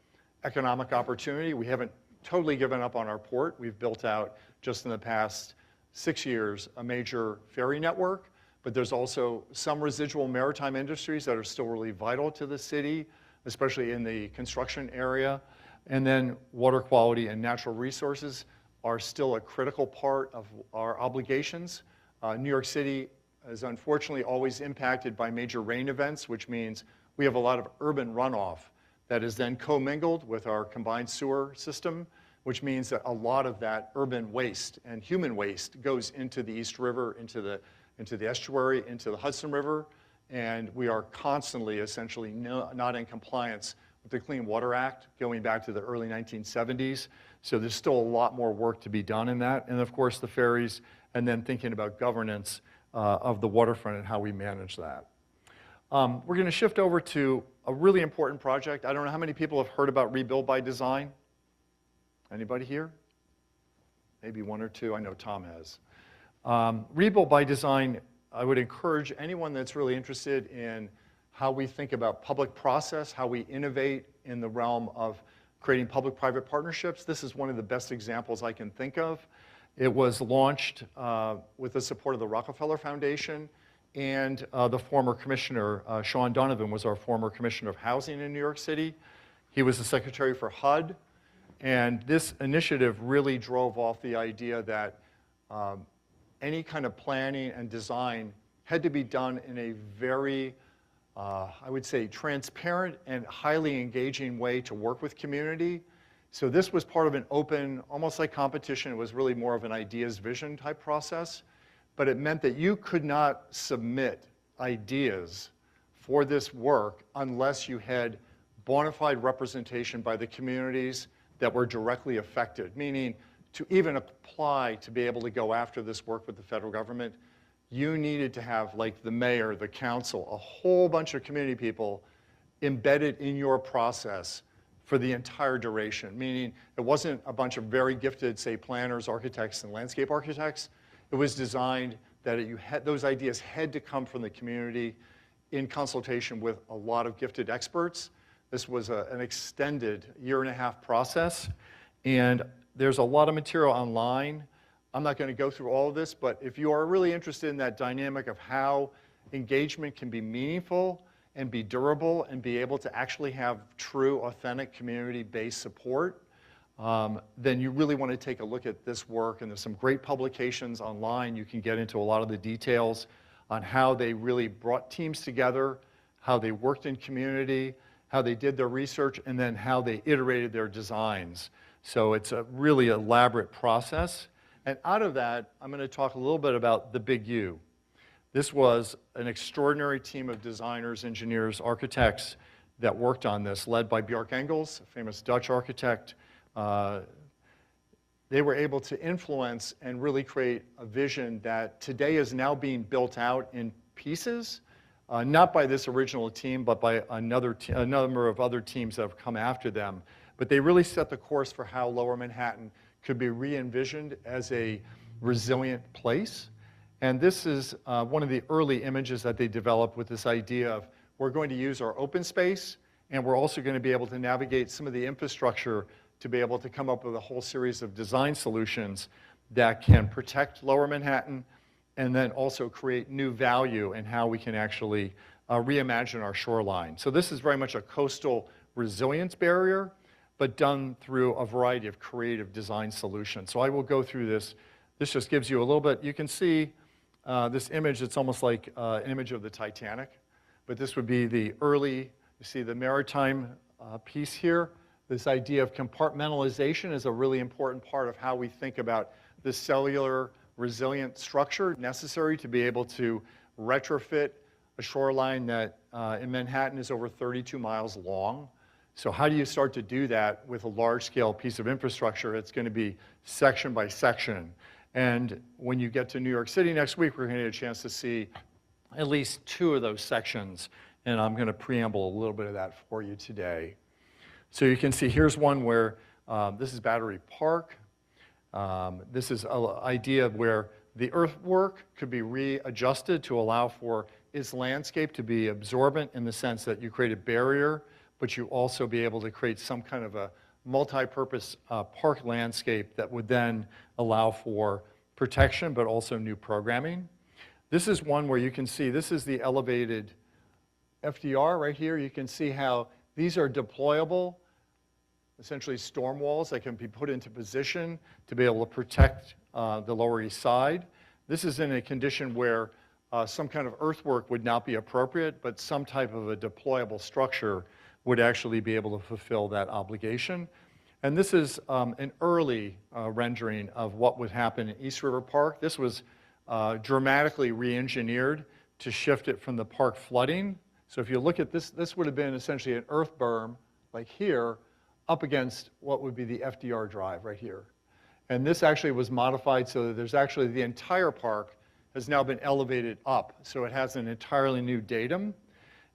economic opportunity. We haven't totally given up on our port. We've built out, just in the past 6 years, a major ferry network, but there's also some residual maritime industries that are still really vital to the city, especially in the construction area. And then water quality and natural resources are still a critical part of our obligations. New York City is unfortunately always impacted by major rain events, which means we have a lot of urban runoff that is then commingled with our combined sewer system, which means that a lot of that urban waste and human waste goes into the East River, into the estuary, into the Hudson River, and we are constantly essentially not in compliance with the Clean Water Act going back to the early 1970s. So there's still a lot more work to be done in that. And of course the ferries, and then thinking about governance of the waterfront and how we manage that. We're going to shift over to a really important project. I don't know how many people have heard about Rebuild by Design. Anybody here? Maybe 1 or 2. I know Tom has. Rebuild by Design, I would encourage anyone that's really interested in how we think about public process, how we innovate in the realm of creating public-private partnerships. This is one of the best examples I can think of. It was launched with the support of the Rockefeller Foundation, and the former commissioner, Sean Donovan, was our former commissioner of housing in New York City. He was the secretary for HUD, and this initiative really drove off the idea that any kind of planning and design had to be done in a very, I would say, transparent and highly engaging way to work with community. So this was part of an open, almost like competition. It was really more of an ideas vision type process, but it meant that you could not submit ideas for this work unless you had bona fide representation by the communities that were directly affected, meaning to even apply to be able to go after this work with the federal government, you needed to have, like, the mayor, the council, a whole bunch of community people embedded in your process for the entire duration, meaning it wasn't a bunch of very gifted, say, planners, architects, and landscape architects. It was designed that those ideas had to come from the community in consultation with a lot of gifted experts. This was an extended 1.5-year process, and there's a lot of material online. I'm not going to go through all of this, but if you are really interested in that dynamic of how engagement can be meaningful and be durable and be able to actually have true, authentic, community-based support, then you really want to take a look at this work. And there's some great publications online. You can get into a lot of the details on how they really brought teams together, how they worked in community, how they did their research, and then how they iterated their designs. So it's a really elaborate process. And out of that, I'm going to talk a little bit about the big U. This was an extraordinary team of designers, engineers, architects that worked on this, led by Bjarke Engels, a famous Dutch architect. They were able to influence and really create a vision that today is now being built out in pieces, not by this original team, but by a number of other teams that have come after them. But they really set the course for how Lower Manhattan could be re-envisioned as a resilient place. And this is one of the early images that they developed with this idea of we're going to use our open space, and we're also going to be able to navigate some of the infrastructure to be able to come up with a whole series of design solutions that can protect Lower Manhattan and then also create new value in how we can actually reimagine our shoreline. So this is very much a coastal resilience barrier, but done through a variety of creative design solutions. So I will go through this. This just gives you a little bit. You can see this image. It's almost like an image of the Titanic, but this would be the early, you see the maritime piece here. This idea of compartmentalization is a really important part of how we think about the cellular resilient structure necessary to be able to retrofit a shoreline that in Manhattan is over 32 miles long. So how do you start to do that with a large-scale piece of infrastructure? It's going to be section by section. And when you get to New York City next week, we're going to get a chance to see at least 2 of those sections. And I'm going to preamble a little bit of that for you today. So you can see here's one where this is Battery Park. This is an idea of where the earthwork could be readjusted to allow for its landscape to be absorbent in the sense that you create a barrier, but you also be able to create some kind of a multi-purpose park landscape that would then allow for protection, but also new programming. This is one where you can see, this is the elevated FDR right here. You can see how these are deployable, essentially storm walls that can be put into position to be able to protect the Lower East Side. This is in a condition where some kind of earthwork would not be appropriate, but some type of a deployable structure would actually be able to fulfill that obligation. And this is an early rendering of what would happen in East River Park. This was dramatically re-engineered to shift it from the park flooding. So if you look at this, this would have been essentially an earth berm, like here, up against what would be the FDR Drive right here. And this actually was modified so that there's actually the entire park has now been elevated up. So it has an entirely new datum.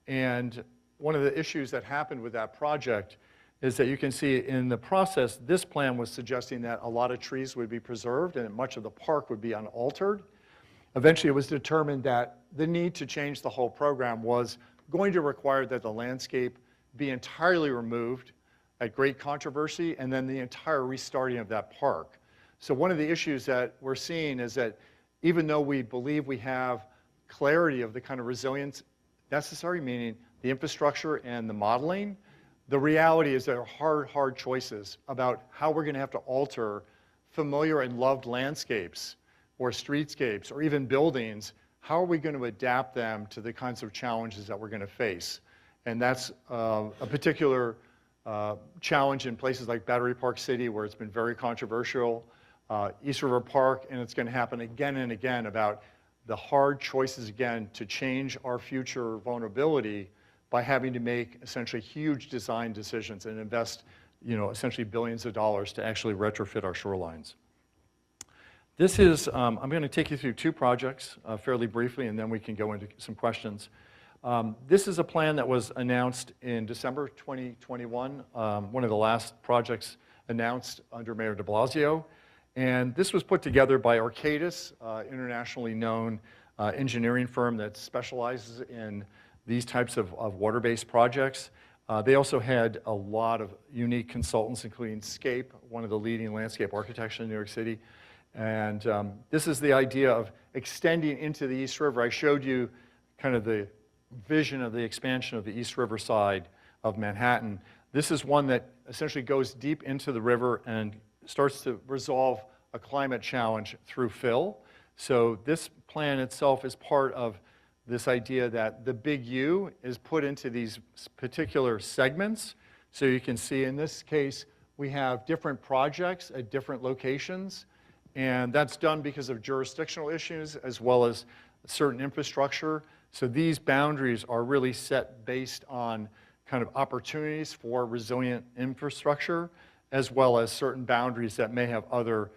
And one of the issues that happened with that project is that you can see in the process, this plan was suggesting that a lot of trees would be preserved and that much of the park would be unaltered. Eventually, it was determined that the need to change the whole program was going to require that the landscape be entirely removed at great controversy, and then the entire restarting of that park. So one of the issues that we're seeing is that even though we believe we have clarity of the kind of resilience necessary, meaning the infrastructure and the modeling, the reality is there are hard choices about how we're going to have to alter familiar and loved landscapes or streetscapes or even buildings. How are we going to adapt them to the kinds of challenges that we're going to face? And that's a particular challenge in places like Battery Park City, where it's been very controversial, East River Park, and it's going to happen again and again about the hard choices again to change our future vulnerability by having to make essentially huge design decisions and invest, essentially billions of dollars to actually retrofit our shorelines. This is, I'm going to take you through 2 projects fairly briefly, and then we can go into some questions. This is a plan that was announced in December 2021, one of the last projects announced under Mayor de Blasio. And this was put together by Arcadis, internationally known engineering firm that specializes in these types of water-based projects. They also had a lot of unique consultants, including Scape, one of the leading landscape architects in New York City. And this is the idea of extending into the East River. I showed you kind of the vision of the expansion of the East River side of Manhattan. This is one that essentially goes deep into the river and starts to resolve a climate challenge through fill. So this plan itself is part of this idea that the big U is put into these particular segments. So you can see in this case, we have different projects at different locations. And that's done because of jurisdictional issues as well as certain infrastructure. So these boundaries are really set based on kind of opportunities for resilient infrastructure, as well as certain boundaries that may have other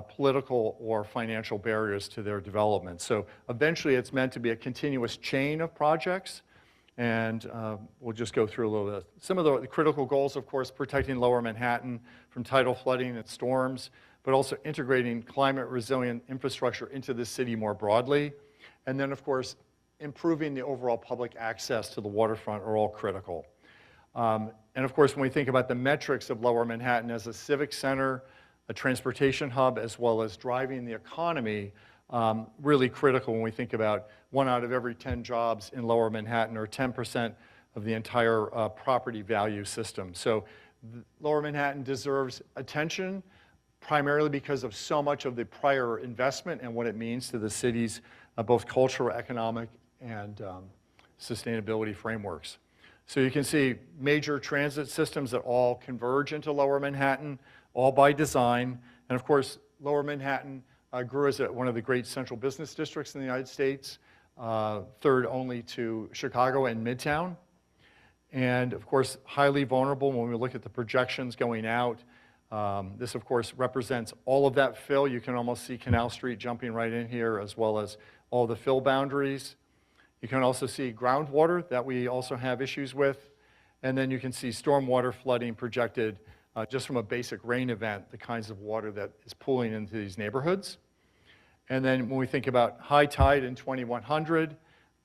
political or financial barriers to their development. So eventually it's meant to be a continuous chain of projects, and we'll just go through a little bit. Some of the critical goals, of course, protecting lower Manhattan from tidal flooding and storms, but also integrating climate resilient infrastructure into the city more broadly. And then, of course, improving the overall public access to the waterfront are all critical. And of course, when we think about the metrics of lower Manhattan as a civic center, a transportation hub, as well as driving the economy, really critical when we think about 1 out of every 10 jobs in lower Manhattan, or 10% of the entire property value system. So lower Manhattan deserves attention, primarily because of so much of the prior investment and what it means to the city's both cultural, economic, and sustainability frameworks. So you can see major transit systems that all converge into lower Manhattan, all by design. And of course, lower Manhattan grew as one of the great central business districts in the United States, third only to Chicago and Midtown. And of course, highly vulnerable when we look at the projections going out. This, of course, represents all of that fill. You can almost see Canal Street jumping right in here, as well as all the fill boundaries. You can also see groundwater that we also have issues with. And then you can see stormwater flooding projected just from a basic rain event, the kinds of water that is pooling into these neighborhoods. And then when we think about high tide in 2100,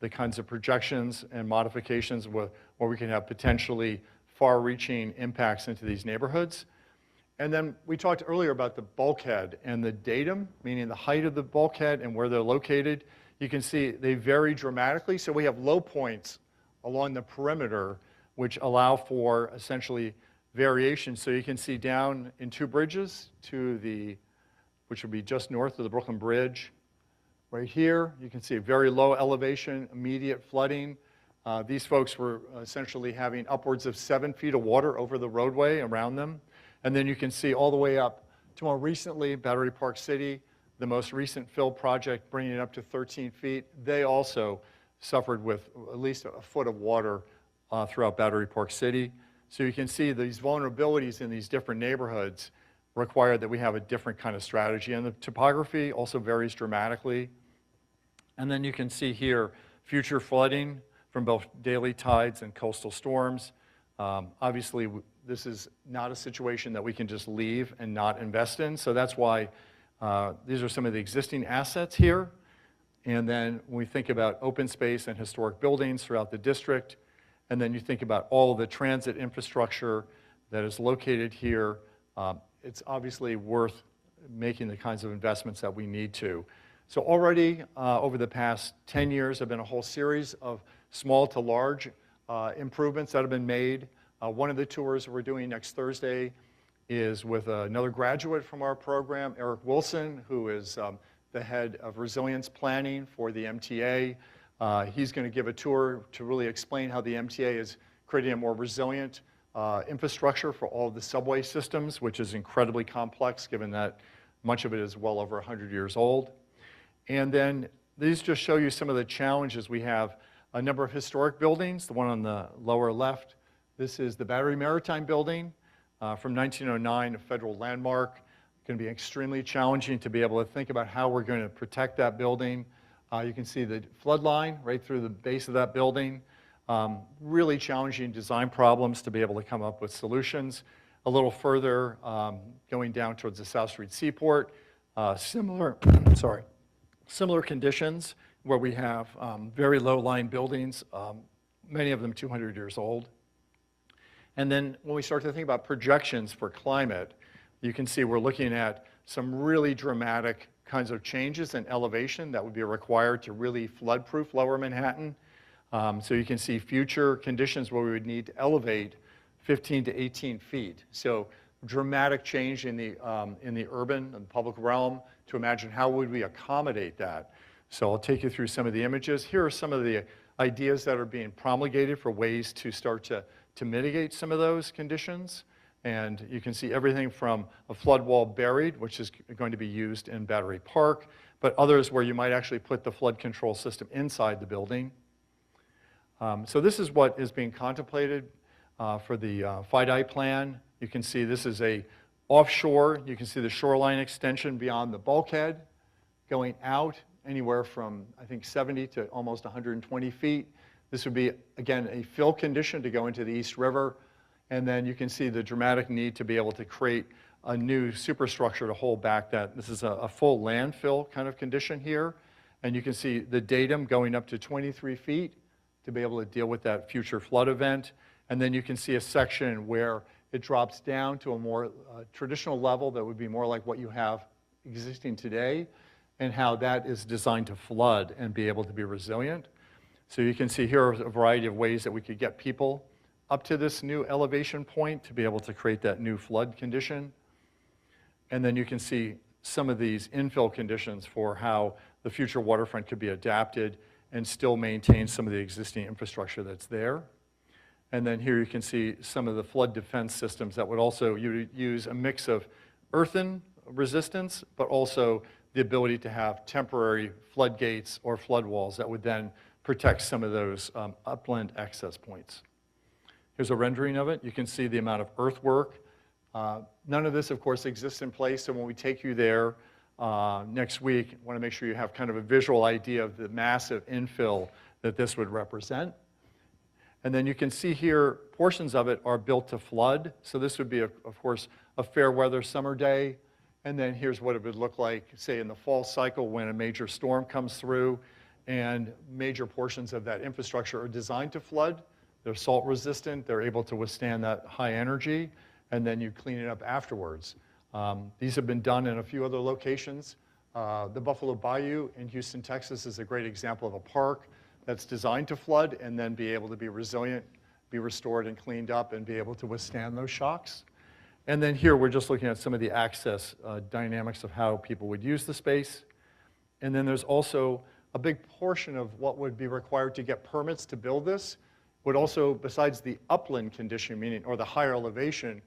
the kinds of projections and modifications where we can have potentially far-reaching impacts into these neighborhoods. And then we talked earlier about the bulkhead and the datum, meaning the height of the bulkhead and where they're located. You can see they vary dramatically. So we have low points along the perimeter, which allow for essentially variation. So you can see down in Two Bridges which would be just north of the Brooklyn Bridge. Right here, you can see a very low elevation, immediate flooding. These folks were essentially having upwards of 7 feet of water over the roadway around them. And then you can see all the way up to more recently, Battery Park City, the most recent fill project, bringing it up to 13 feet. They also suffered with at least a foot of water throughout Battery Park City. So you can see these vulnerabilities in these different neighborhoods require that we have a different kind of strategy. And the topography also varies dramatically. And then you can see here future flooding from both daily tides and coastal storms. Obviously, this is not a situation that we can just leave and not invest in. So that's why these are some of the existing assets here. And then when we think about open space and historic buildings throughout the district, and then you think about all of the transit infrastructure that is located here, it's obviously worth making the kinds of investments that we need to. So already over the past 10 years, there have been a whole series of small to large improvements that have been made. One of the tours we're doing next Thursday is with another graduate from our program, Eric Wilson, who is the head of resilience planning for the MTA. He's going to give a tour to really explain how the MTA is creating a more resilient infrastructure for all of the subway systems, which is incredibly complex given that much of it is well over 100 years old. And then these just show you some of the challenges we have. A number of historic buildings, the one on the lower left. This is the Battery Maritime Building from 1909, a federal landmark. It's going to be extremely challenging to be able to think about how we're going to protect that building. You can see the flood line right through the base of that building. Really challenging design problems to be able to come up with solutions. A little further, going down towards the South Street Seaport, similar, sorry, similar conditions where we have very low-lying buildings, many of them 200 years old. And then when we start to think about projections for climate, you can see we're looking at some really dramatic kinds of changes in elevation that would be required to really flood-proof Lower Manhattan. So you can see future conditions where we would need to elevate 15 to 18 feet. So dramatic change in the urban and public realm to imagine how would we accommodate that. So I'll take you through some of the images. Here are some of the ideas that are being promulgated for ways to start to mitigate some of those conditions. And you can see everything from a flood wall buried, which is going to be used in Battery Park, but others where you might actually put the flood control system inside the building. So this is what is being contemplated for the FIDI plan. You can see this is a offshore. You can see the shoreline extension beyond the bulkhead going out anywhere from, I think, 70 to almost 120 feet. This would be, again, a fill condition to go into the East River. And then you can see the dramatic need to be able to create a new superstructure to hold back that. This is a full landfill kind of condition here. And you can see the datum going up to 23 feet to be able to deal with that future flood event. And then you can see a section where it drops down to a more traditional level that would be more like what you have existing today, and how that is designed to flood and be able to be resilient. So you can see here a variety of ways that we could get people up to this new elevation point to be able to create that new flood condition. And then you can see some of these infill conditions for how the future waterfront could be adapted and still maintain some of the existing infrastructure that's there. And then here you can see some of the flood defense systems that would also use a mix of earthen resistance, but also the ability to have temporary floodgates or flood walls that would then protect some of those upland access points. Here's a rendering of it. You can see the amount of earthwork. None of this, of course, exists in place, so when we take you there next week, I want to make sure you have kind of a visual idea of the massive infill that this would represent. And then you can see here, portions of it are built to flood. So this would be, of course, a fair weather summer day. And then here's what it would look like, say, in the fall cycle when a major storm comes through and major portions of that infrastructure are designed to flood. They're salt resistant, they're able to withstand that high energy, and then you clean it up afterwards. These have been done in a few other locations. The Buffalo Bayou in Houston, Texas is a great example of a park that's designed to flood and then be able to be resilient, be restored and cleaned up, and be able to withstand those shocks. And then here we're just looking at some of the access dynamics of how people would use the space. And then there's also a big portion of what would be required to get permits to build this would also, besides the upland condition, meaning, or the higher elevation,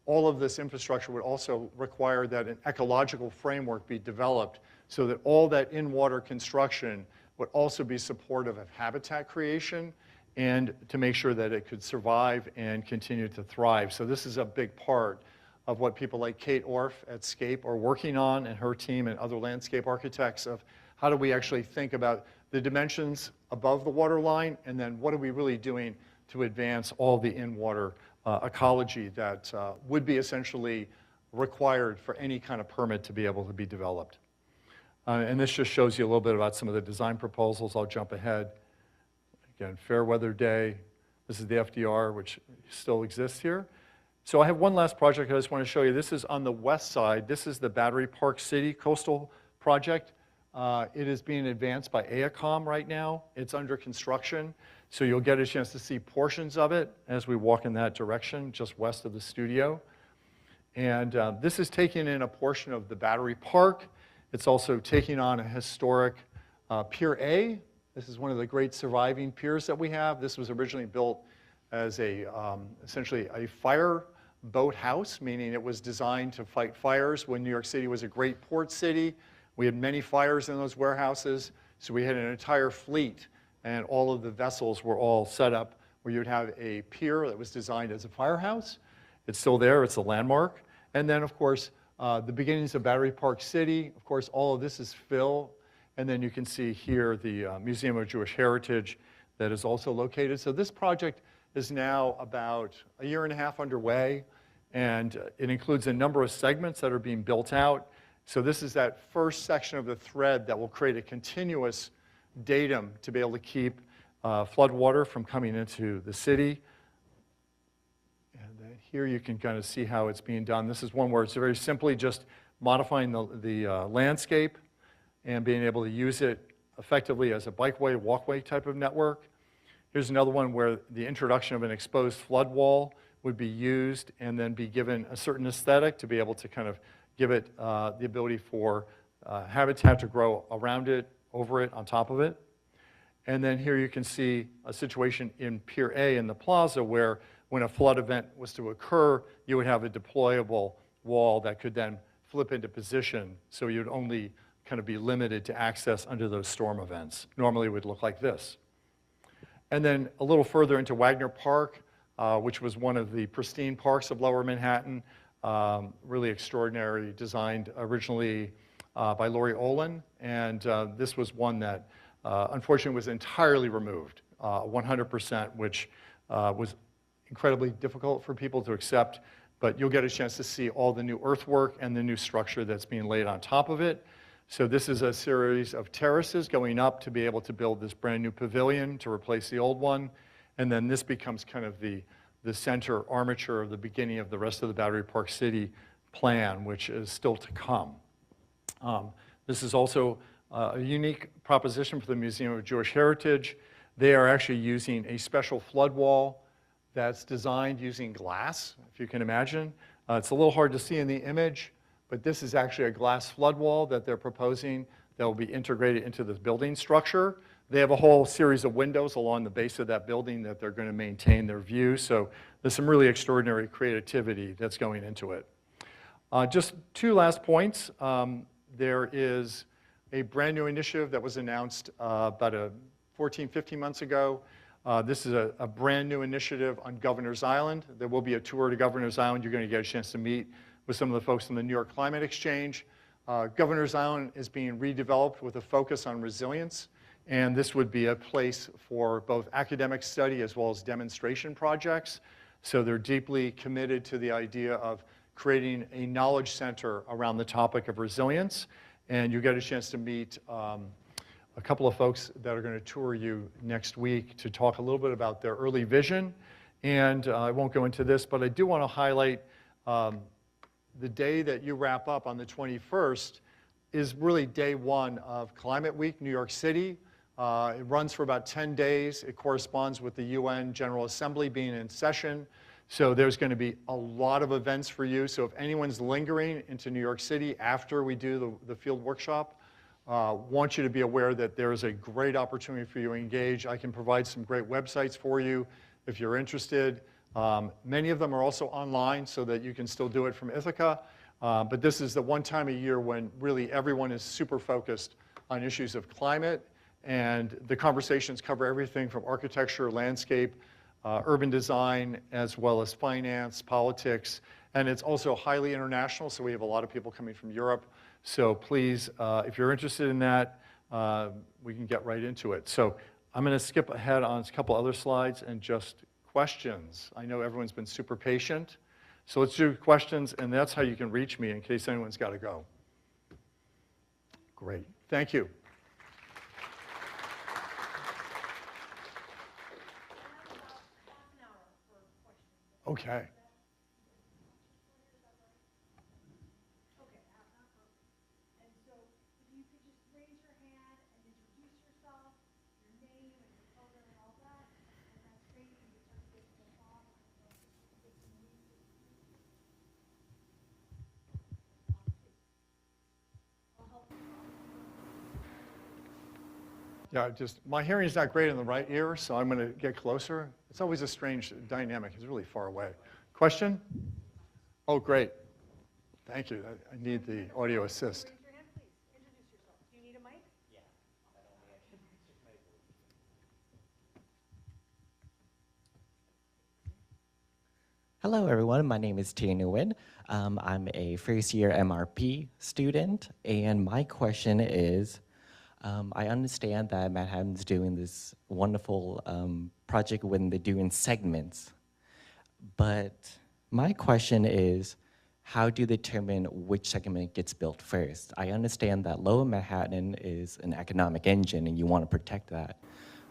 all of this infrastructure would also require that an ecological framework be developed so that all that in-water construction would also be supportive of habitat creation and to make sure that it could survive and continue to thrive. So this is a big part of what people like Kate Orff at Scape are working on, and her team and other landscape architects, of how do we actually think about the dimensions above the water line, and then what are we really doing to advance all the in-water ecology that would be essentially required for any kind of permit to be able to be developed. And this just shows you a little bit about some of the design proposals. I'll jump ahead. Again, fair weather day. This is the FDR, which still exists here. So I have one last project I just want to show you. This is on the west side. This is the Battery Park City Coastal Project. It is being advanced by AECOM right now. It's under construction. So you'll get a chance to see portions of it as we walk in that direction, just west of the studio. And this is taking in a portion of the Battery Park. It's also taking on a historic Pier A. This is one of the great surviving piers that we have. This was originally built as essentially a fire boat house, meaning it was designed to fight fires when New York City was a great port city. We had many fires in those warehouses, so we had an entire fleet, and all of the vessels were all set up where you'd have a pier that was designed as a firehouse. It's still there, it's a landmark. And then, of course, the beginnings of Battery Park City. Of course, all of this is fill. And then you can see here the Museum of Jewish Heritage that is also located. So this project is now about a year and a half underway, and it includes a number of segments that are being built out. So this is that first section of the thread that will create a continuous datum to be able to keep flood water from coming into the city. And then here you can kind of see how it's being done. This is one where it's very simply just modifying the landscape and being able to use it effectively as a bikeway, walkway type of network. Here's another one where the introduction of an exposed flood wall would be used and then be given a certain aesthetic to be able to kind of give it the ability for habitat to grow around it, over it, on top of it. And then here you can see a situation in Pier A in the plaza where when a flood event was to occur, you would have a deployable wall that could then flip into position, so you'd only kind of be limited to access under those storm events. Normally it would look like this. And then a little further into Wagner Park, which was one of the pristine parks of Lower Manhattan, really extraordinary, designed originally by Laurie Olin. And this was one that unfortunately was entirely removed, 100%, which was incredibly difficult for people to accept. But you'll get a chance to see all the new earthwork and the new structure that's being laid on top of it. So this is a series of terraces going up to be able to build this brand new pavilion to replace the old one. And then this becomes kind of the center armature of the beginning of the rest of the Battery Park City plan, which is still to come. This is also a unique proposition for the Museum of Jewish Heritage. They are actually using a special flood wall that's designed using glass, if you can imagine. It's a little hard to see in the image, but this is actually a glass flood wall that they're proposing that will be integrated into the building structure. They have a whole series of windows along the base of that building that they're going to maintain their view. So there's some really extraordinary creativity that's going into it. Just two last points. There is a brand new initiative that was announced about 14, 15 months ago. This is a brand new initiative on Governor's Island. There will be a tour to Governor's Island. You're going to get a chance to meet with some of the folks from the New York Climate Exchange. Governor's Island is being redeveloped with a focus on resilience, and this would be a place for both academic study as well as demonstration projects. So they're deeply committed to the idea of creating a knowledge center around the topic of resilience, and you get a chance to meet a couple of folks that are going to tour you next week to talk a little bit about their early vision. And I won't go into this, but I do want to highlight the day that you wrap up on the 21st is really day one of Climate Week, New York City. It runs for about 10 days. It corresponds with the UN General Assembly being in session. So there's going to be a lot of events for you. So if anyone's lingering into New York City after we do the field workshop, want you to be aware that there is a great opportunity for you to engage. I can provide some great websites for you if you're interested. Many of them are also online so that you can still do it from Ithaca. But this is the one time a year when really everyone is super focused on issues of climate. And the conversations cover everything from architecture, landscape, urban design, as well as finance, politics. And it's also highly international, so we have a lot of people coming from Europe. So please, if you're interested in that, we can get right into it. So I'm going to skip ahead on a couple other slides and just questions. I know everyone's been super patient. So let's do questions, and that's how you can reach me in case anyone's got to go. Great. Thank you. Okay. Yeah, my hearing is not great in the right ear, so I'm going to get closer. It's always a strange dynamic. It's really far away. Question? Oh, great. Thank you. I need the audio assist. Raise your hand, please. Introduce yourself. Do you need a mic? Yeah. Hello, everyone. My name is Tia Nguyen. I'm a first-year MRP student, and my question is, I understand that Manhattan's doing this wonderful project when they're doing segments, but my question is, how do you determine which segment gets built first? I understand that Lower Manhattan is an economic engine and you want to protect that.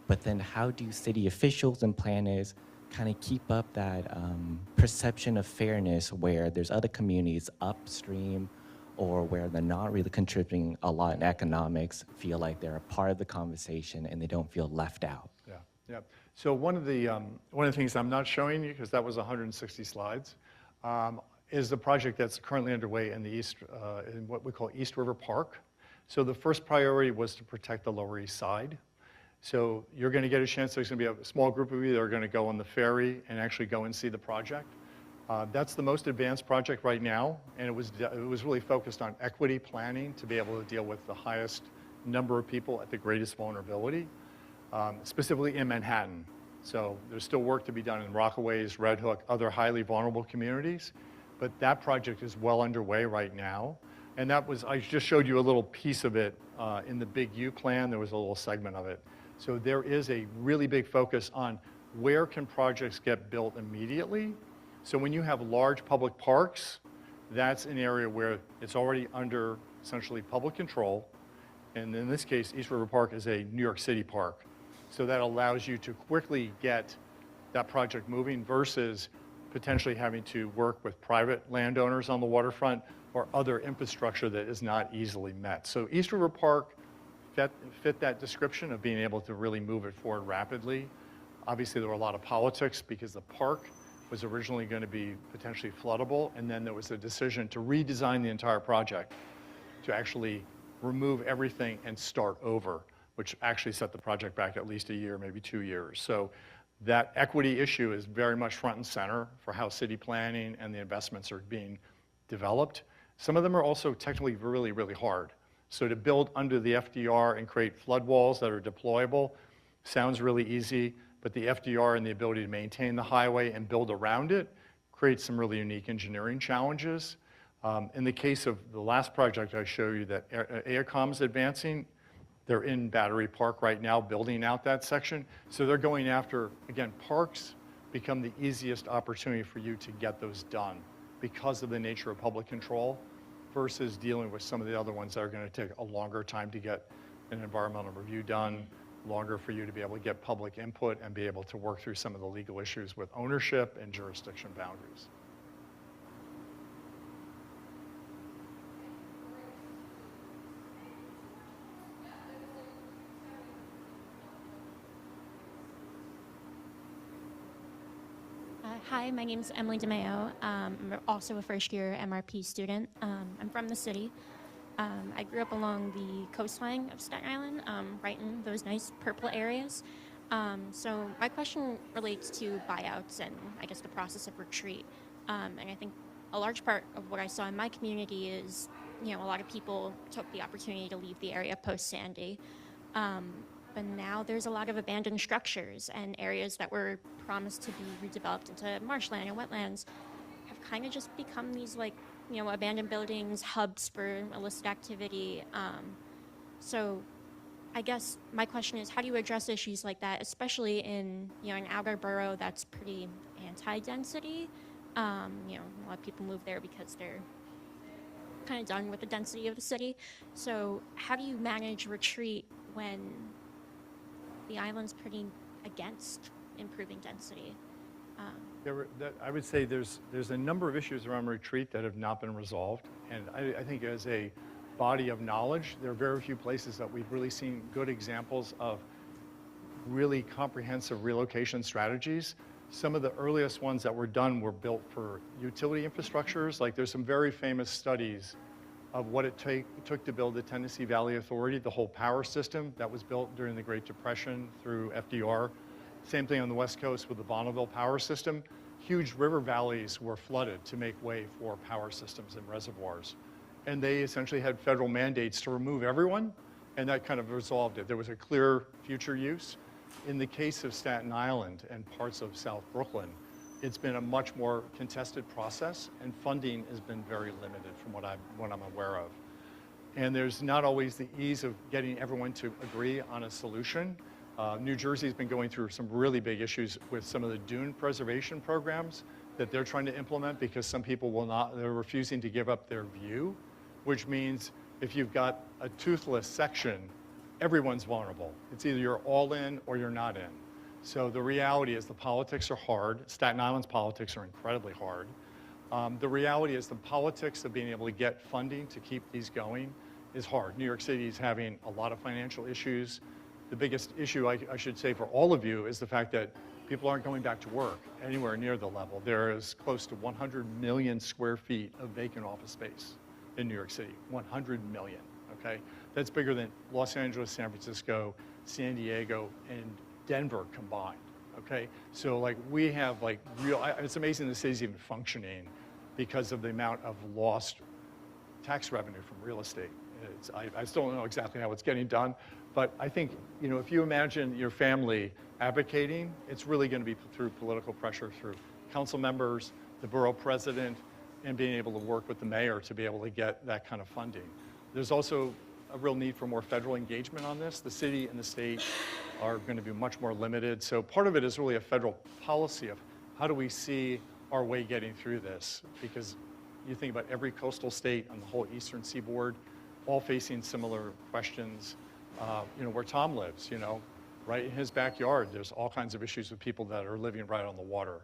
But then how do city officials and planners kind of keep up that perception of fairness where there's other communities upstream or where they're not really contributing a lot in economics, feel like they're a part of the conversation and they don't feel left out? Yeah, yeah. So one of the things I'm not showing you, because that was 160 slides, is the project that's currently underway in the east, in what we call East River Park. So the first priority was to protect the Lower East Side. So you're going to get a chance, there's going to be a small group of you that are going to go on the ferry and actually go and see the project. That's the most advanced project right now, and it was really focused on equity planning to be able to deal with the highest number of people at the greatest vulnerability, specifically in Manhattan. So there's still work to be done in Rockaways, Red Hook, other highly vulnerable communities, but that project is well underway right now. And that was, I just showed you a little piece of it in the Big U plan. There was a little segment of it. So there is a really big focus on where can projects get built immediately. So when you have large public parks, that's an area where it's already under essentially public control. And in this case, East River Park is a New York City park. So that allows you to quickly get that project moving versus potentially having to work with private landowners on the waterfront or other infrastructure that is not easily met. So East River Park fit that description of being able to really move it forward rapidly. Obviously, there were a lot of politics because the park was originally going to be potentially floodable, and then there was a decision to redesign the entire project to actually remove everything and start over, which actually set the project back at least a year, maybe 2 years. So that equity issue is very much front and center for how city planning and the investments are being developed. Some of them are also technically really, really hard. So to build under the FDR and create flood walls that are deployable sounds really easy, but the FDR and the ability to maintain the highway and build around it creates some really unique engineering challenges. In the case of the last project I showed you that AECOM is advancing, they're in Battery Park right now building out that section. So they're going after, again, parks become the easiest opportunity for you to get those done because of the nature of public control versus dealing with some of the other ones that are going to take a longer time to get an environmental review done, longer for you to be able to get public input and be able to work through some of the legal issues with ownership and jurisdiction boundaries. Hi, my name is Emily DeMeo. I'm also a first-year MRP student. I'm from the city. I grew up along the coastline of Staten Island, right in those nice purple areas. So my question relates to buyouts and I guess the process of retreat. And I think a large part of what I saw in my community is, a lot of people took the opportunity to leave the area post-Sandy. But now there's a lot of abandoned structures and areas that were promised to be redeveloped into marshland and wetlands have kind of just become these abandoned buildings, hubs for illicit activity. So I guess my question is, how do you address issues like that, especially in, an outer borough that's pretty anti-density? A lot of people move there because they're kind of done with the density of the city. So how do you manage retreat when the island's pretty against improving density? I would say there's a number of issues around retreat that have not been resolved. And I think as a body of knowledge, there are very few places that we've really seen good examples of really comprehensive relocation strategies. Some of the earliest ones that were done were built for utility infrastructures. Like there's some very famous studies of what it took to build the Tennessee Valley Authority, the whole power system that was built during the Great Depression through FDR. Same thing on the West Coast with the Bonneville power system. Huge river valleys were flooded to make way for power systems and reservoirs. And they essentially had federal mandates to remove everyone, and that kind of resolved it. There was a clear future use. In the case of Staten Island and parts of South Brooklyn, it's been a much more contested process, and funding has been very limited from what I'm aware of. And there's not always the ease of getting everyone to agree on a solution. New Jersey's been going through some really big issues with some of the dune preservation programs that they're trying to implement because some people will not, they're refusing to give up their view, which means if you've got a toothless section, everyone's vulnerable. It's either you're all in or you're not in. So the reality is the politics are hard. Staten Island's politics are incredibly hard. The reality is the politics of being able to get funding to keep these going is hard. New York City is having a lot of financial issues. The biggest issue, I should say, for all of you is the fact that people aren't going back to work anywhere near the level. There is close to 100 million square feet of vacant office space in New York City. 100 million, okay? That's bigger than Los Angeles, San Francisco, San Diego, and Denver combined, okay? So like we have like real, it's amazing the city's even functioning because of the amount of lost tax revenue from real estate. I still don't know exactly how it's getting done, but I think, you know, if you imagine your family advocating, it's really going to be through political pressure, through council members, the borough president, and being able to work with the mayor to be able to get that kind of funding. There's also a real need for more federal engagement on this. The city and the state are going to be much more limited. So part of it is really a federal policy of how do we see our way getting through this? Because you think about every coastal state on the whole eastern seaboard, all facing similar questions. You know, where Tom lives, you know, right in his backyard, there's all kinds of issues with people that are living right on the water.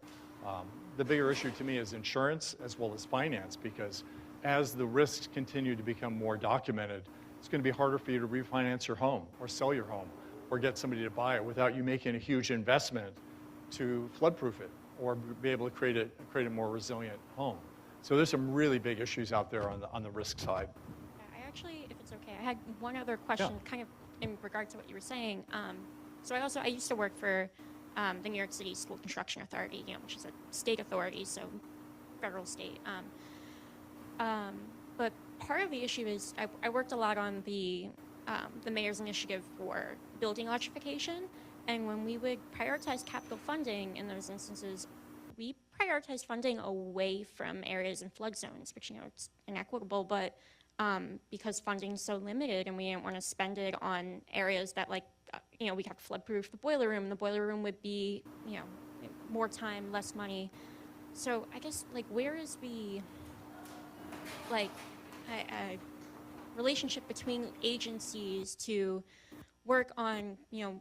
The bigger issue to me is insurance as well as finance, because as the risks continue to become more documented, it's going to be harder for you to refinance your home or sell your home or get somebody to buy it without you making a huge investment to flood-proof it or be able to create a more resilient home. So there's some really big issues out there on the risk side. I actually, if it's okay, I had one other question, kind of in regard to what you were saying. So I used to work for the New York City School Construction Authority, you know, which is a state authority, so federal state. But part of the issue is I worked a lot on the mayor's initiative for building electrification, and when we would prioritize capital funding in those instances, we prioritized funding away from areas in flood zones, which, you know, it's inequitable, but because funding's so limited and we didn't want to spend it on areas that, like, you know, we got to flood-proof the boiler room. The boiler room would be, you know, more time, less money. So I guess, like, where is the, like, a relationship between agencies to work on, you know,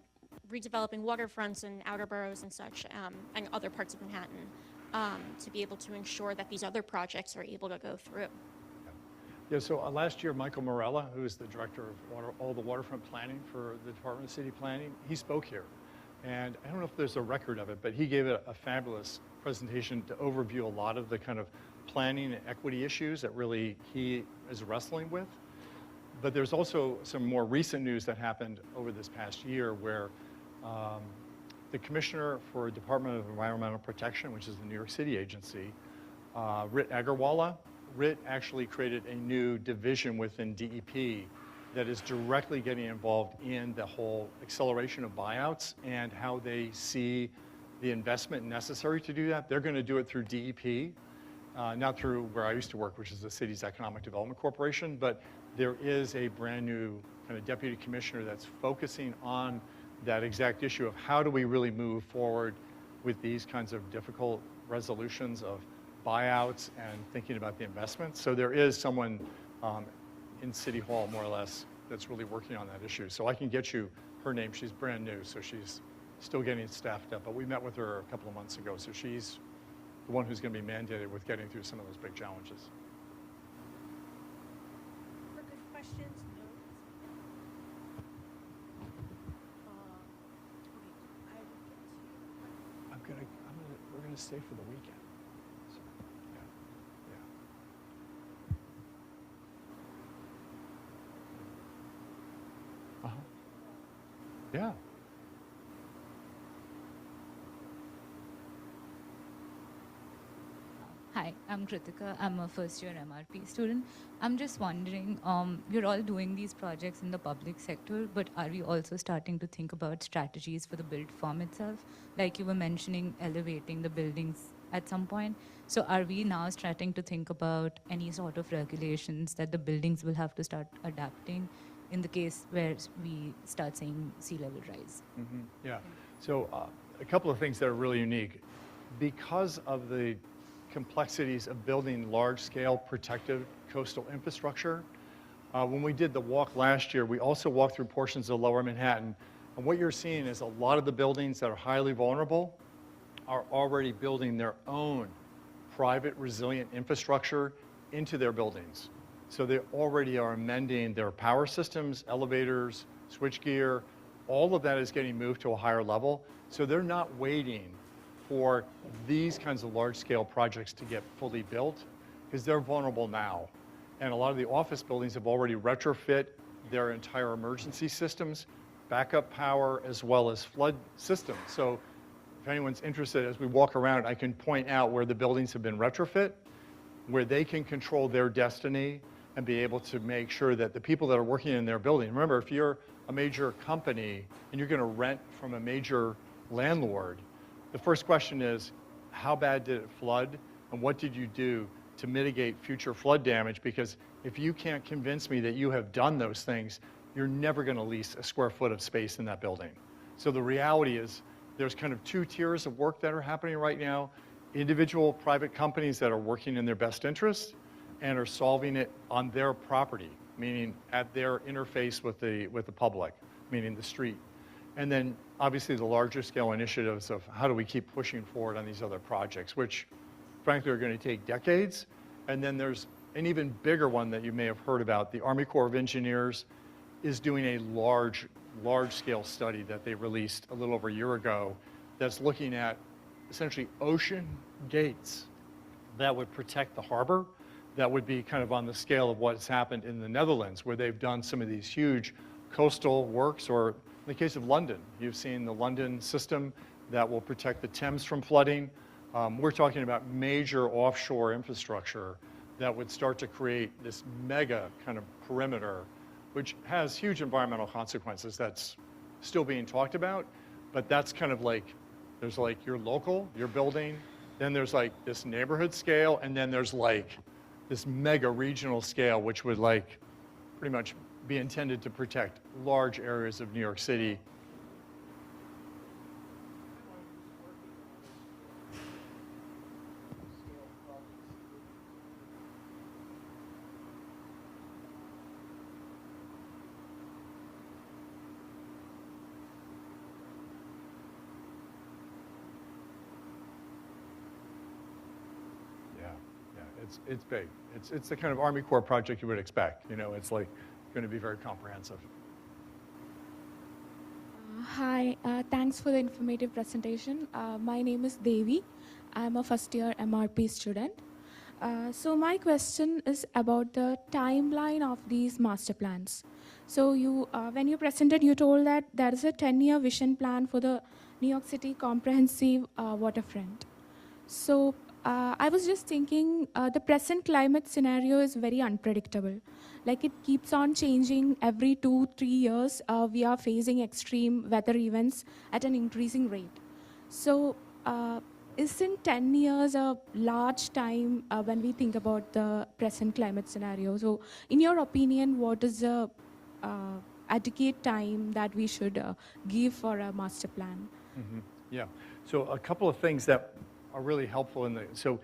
redeveloping waterfronts and outer boroughs and such, and other parts of Manhattan, to be able to ensure that these other projects are able to go through? Yeah, so last year, Michael Morella, who is the director of all the waterfront planning for the Department of City Planning, he spoke here. And I don't know if there's a record of it, but he gave a fabulous presentation to overview a lot of the kind of planning and equity issues that really he is wrestling with. But there's also some more recent news that happened over this past year where the Commissioner for Department of Environmental Protection, which is the New York City agency, Rit Agarwala, Rit actually created a new division within DEP that is directly getting involved in the whole acceleration of buyouts and how they see the investment necessary to do that. They're going to do it through DEP, not through where I used to work, which is the city's Economic Development Corporation, but there is a brand new kind of deputy commissioner that's focusing on that exact issue of how do we really move forward with these kinds of difficult resolutions of buyouts and thinking about the investments. So there is someone in City Hall, more or less, that's really working on that issue. So I can get you her name. She's brand new, so she's still getting staffed up. But we met with her a couple of months ago, so she's the one who's going to be mandated with getting through some of those big challenges. For good questions, We're gonna stay for the weekend. So, yeah. Yeah. Hi, I'm Kritika. I'm a first-year MRP student. I'm just wondering, we're all doing these projects in the public sector, but are we also starting to think about strategies for the built form itself? Like you were mentioning, elevating the buildings at some point. So are we now starting to think about any sort of regulations that the buildings will have to start adapting in the case where we start seeing sea level rise? Mm-hmm. Yeah. So a couple of things that are really unique. Because of the complexities of building large-scale protective coastal infrastructure. When we did the walk last year, we also walked through portions of Lower Manhattan. And what you're seeing is a lot of the buildings that are highly vulnerable are already building their own private resilient infrastructure into their buildings. So they already are amending their power systems, elevators, switchgear. All of that is getting moved to a higher level. So they're not waiting for these kinds of large-scale projects to get fully built because they're vulnerable now. And a lot of the office buildings have already retrofit their entire emergency systems, backup power, as well as flood systems. So if anyone's interested, as we walk around, I can point out where the buildings have been retrofit, where they can control their destiny and be able to make sure that the people that are working in their building, remember, if you're a major company and you're going to rent from a major landlord, the first question is, how bad did it flood, and what did you do to mitigate future flood damage? Because if you can't convince me that you have done those things, you're never going to lease a square foot of space in that building. So the reality is there's kind of two tiers of work that are happening right now. Individual private companies that are working in their best interest and are solving it on their property, meaning at their interface with the public, meaning the street. And then obviously the larger scale initiatives of how do we keep pushing forward on these other projects, which frankly are going to take decades. And then there's an even bigger one that you may have heard about. The Army Corps of Engineers is doing a large scale study that they released a little over a year ago that's looking at essentially ocean gates that would protect the harbor, that would be kind of on the scale of what's happened in the Netherlands, where they've done some of these huge coastal works, or in the case of London, you've seen the London system that will protect the Thames from flooding. We're talking about major offshore infrastructure that would start to create this mega kind of perimeter, which has huge environmental consequences that's still being talked about, but that's kind of like, there's like your local, your building, then there's like this neighborhood scale, and then there's like this mega regional scale, which would like pretty much be intended to protect large areas of New York City. It's big. It's the kind of Army Corps project you would expect. You know, it's like going to be very comprehensive. Hi, thanks for the informative presentation. My name is Devi. I'm a first-year MRP student. So my question is about the timeline of these master plans. So you, when you presented, you told that there is a 10-year vision plan for the New York City comprehensive waterfront. So I was just thinking, the present climate scenario is very unpredictable. Like it keeps on changing every 2-3 years. We are facing extreme weather events at an increasing rate. So isn't 10 years a large time when we think about the present climate scenario? So in your opinion, what is the adequate time that we should give for a master plan? Mm-hmm. Yeah, so a couple of things that are really helpful so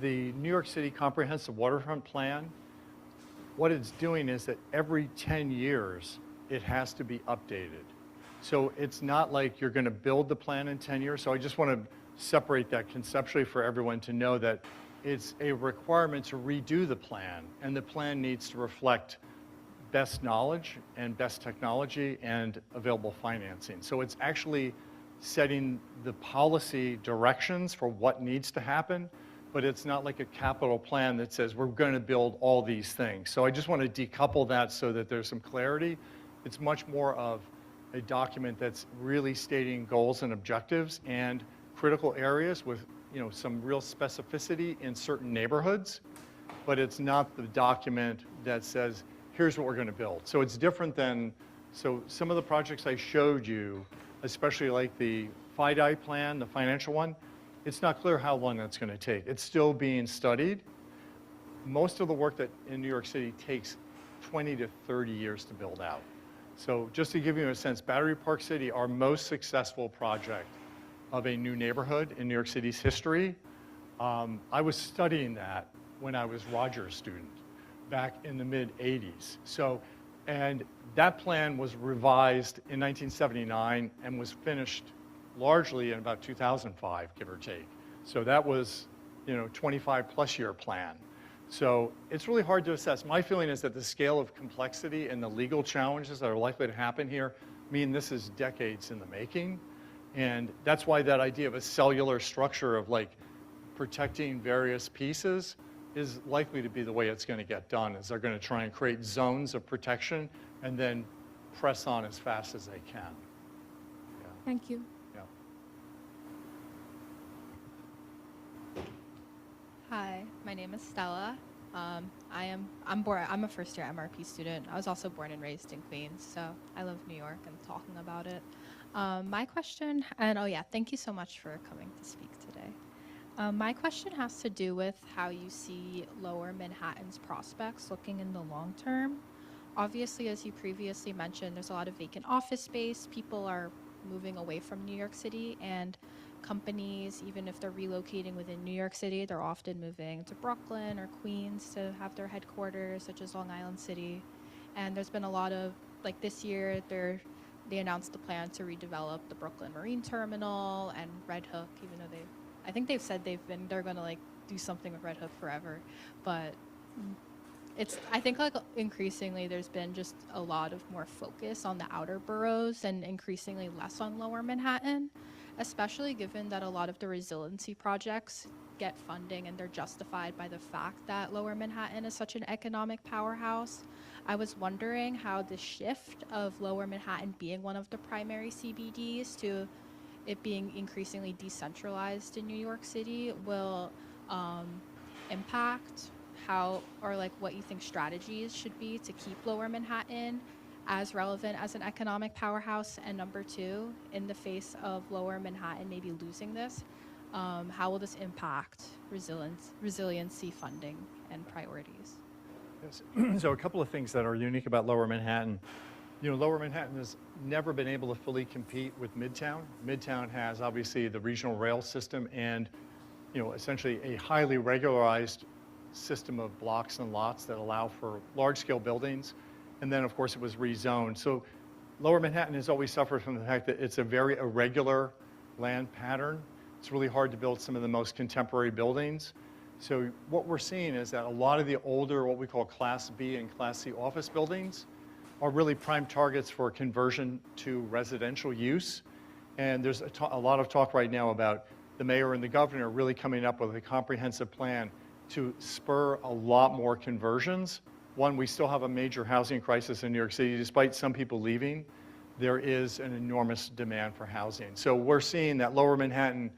the New York City Comprehensive Waterfront Plan, what it's doing is that every 10 years, it has to be updated. So it's not like you're going to build the plan in 10 years. So I just want to separate that conceptually for everyone to know that it's a requirement to redo the plan, and the plan needs to reflect best knowledge and best technology and available financing. So it's actually setting the policy directions for what needs to happen, but it's not like a capital plan that says we're going to build all these things. So I just want to decouple that so that there's some clarity. It's much more of a document that's really stating goals and objectives and critical areas with, you know, some real specificity in certain neighborhoods, but it's not the document that says, here's what we're going to build. So it's different than, so some of the projects I showed you, especially like the FIDI plan, the financial one, it's not clear how long that's going to take. It's still being studied. Most of the work that in New York City takes 20 to 30 years to build out. So just to give you a sense, Battery Park City, our most successful project of a new neighborhood in New York City's history, I was studying that when I was Roger's student back in the mid-'80s. So, and that plan was revised in 1979 and was finished largely in about 2005, give or take. So that was, 25 plus year plan. So it's really hard to assess. My feeling is that the scale of complexity and the legal challenges that are likely to happen here mean this is decades in the making. And that's why that idea of a cellular structure of like protecting various pieces is likely to be the way it's going to get done, is they're going to try and create zones of protection and then press on as fast as they can. Yeah. Thank you. Yeah. Hi, my name is Stella. I'm a first-year MRP student. I was also born and raised in Queens, so I love New York and talking about it. My question, and oh yeah, thank you so much for coming to speak today. My question has to do with how you see Lower Manhattan's prospects looking in the long term. Obviously, as you previously mentioned, there's a lot of vacant office space. People are moving away from New York City, and companies, even if they're relocating within New York City, they're often moving to Brooklyn or Queens to have their headquarters, such as Long Island City. And there's been a lot of, like this year, they announced the plan to redevelop the Brooklyn Marine Terminal and Red Hook, even though I think they've said they're going to like do something with Red Hook forever. But I think like increasingly there's been just a lot of more focus on the outer boroughs and increasingly less on Lower Manhattan, especially given that a lot of the resiliency projects get funding and they're justified by the fact that Lower Manhattan is such an economic powerhouse. I was wondering how the shift of Lower Manhattan being one of the primary CBDs to it being increasingly decentralized in New York City will impact how, or like what you think strategies should be to keep Lower Manhattan as relevant as an economic powerhouse. And number two, in the face of Lower Manhattan maybe losing this, how will this impact resiliency funding and priorities? Yes. So a couple of things that are unique about Lower Manhattan. Lower Manhattan has never been able to fully compete with Midtown. Midtown has obviously the regional rail system and, essentially a highly regularized system of blocks and lots that allow for large-scale buildings. And then, of course, it was rezoned. So Lower Manhattan has always suffered from the fact that it's a very irregular land pattern. It's really hard to build some of the most contemporary buildings. So what we're seeing is that a lot of the older, what we call Class B and Class C office buildings are really prime targets for conversion to residential use. And there's a lot of talk right now about the mayor and the governor really coming up with a comprehensive plan to spur a lot more conversions. One, we still have a major housing crisis in New York City. Despite some people leaving, there is an enormous demand for housing. So we're seeing that Lower Manhattan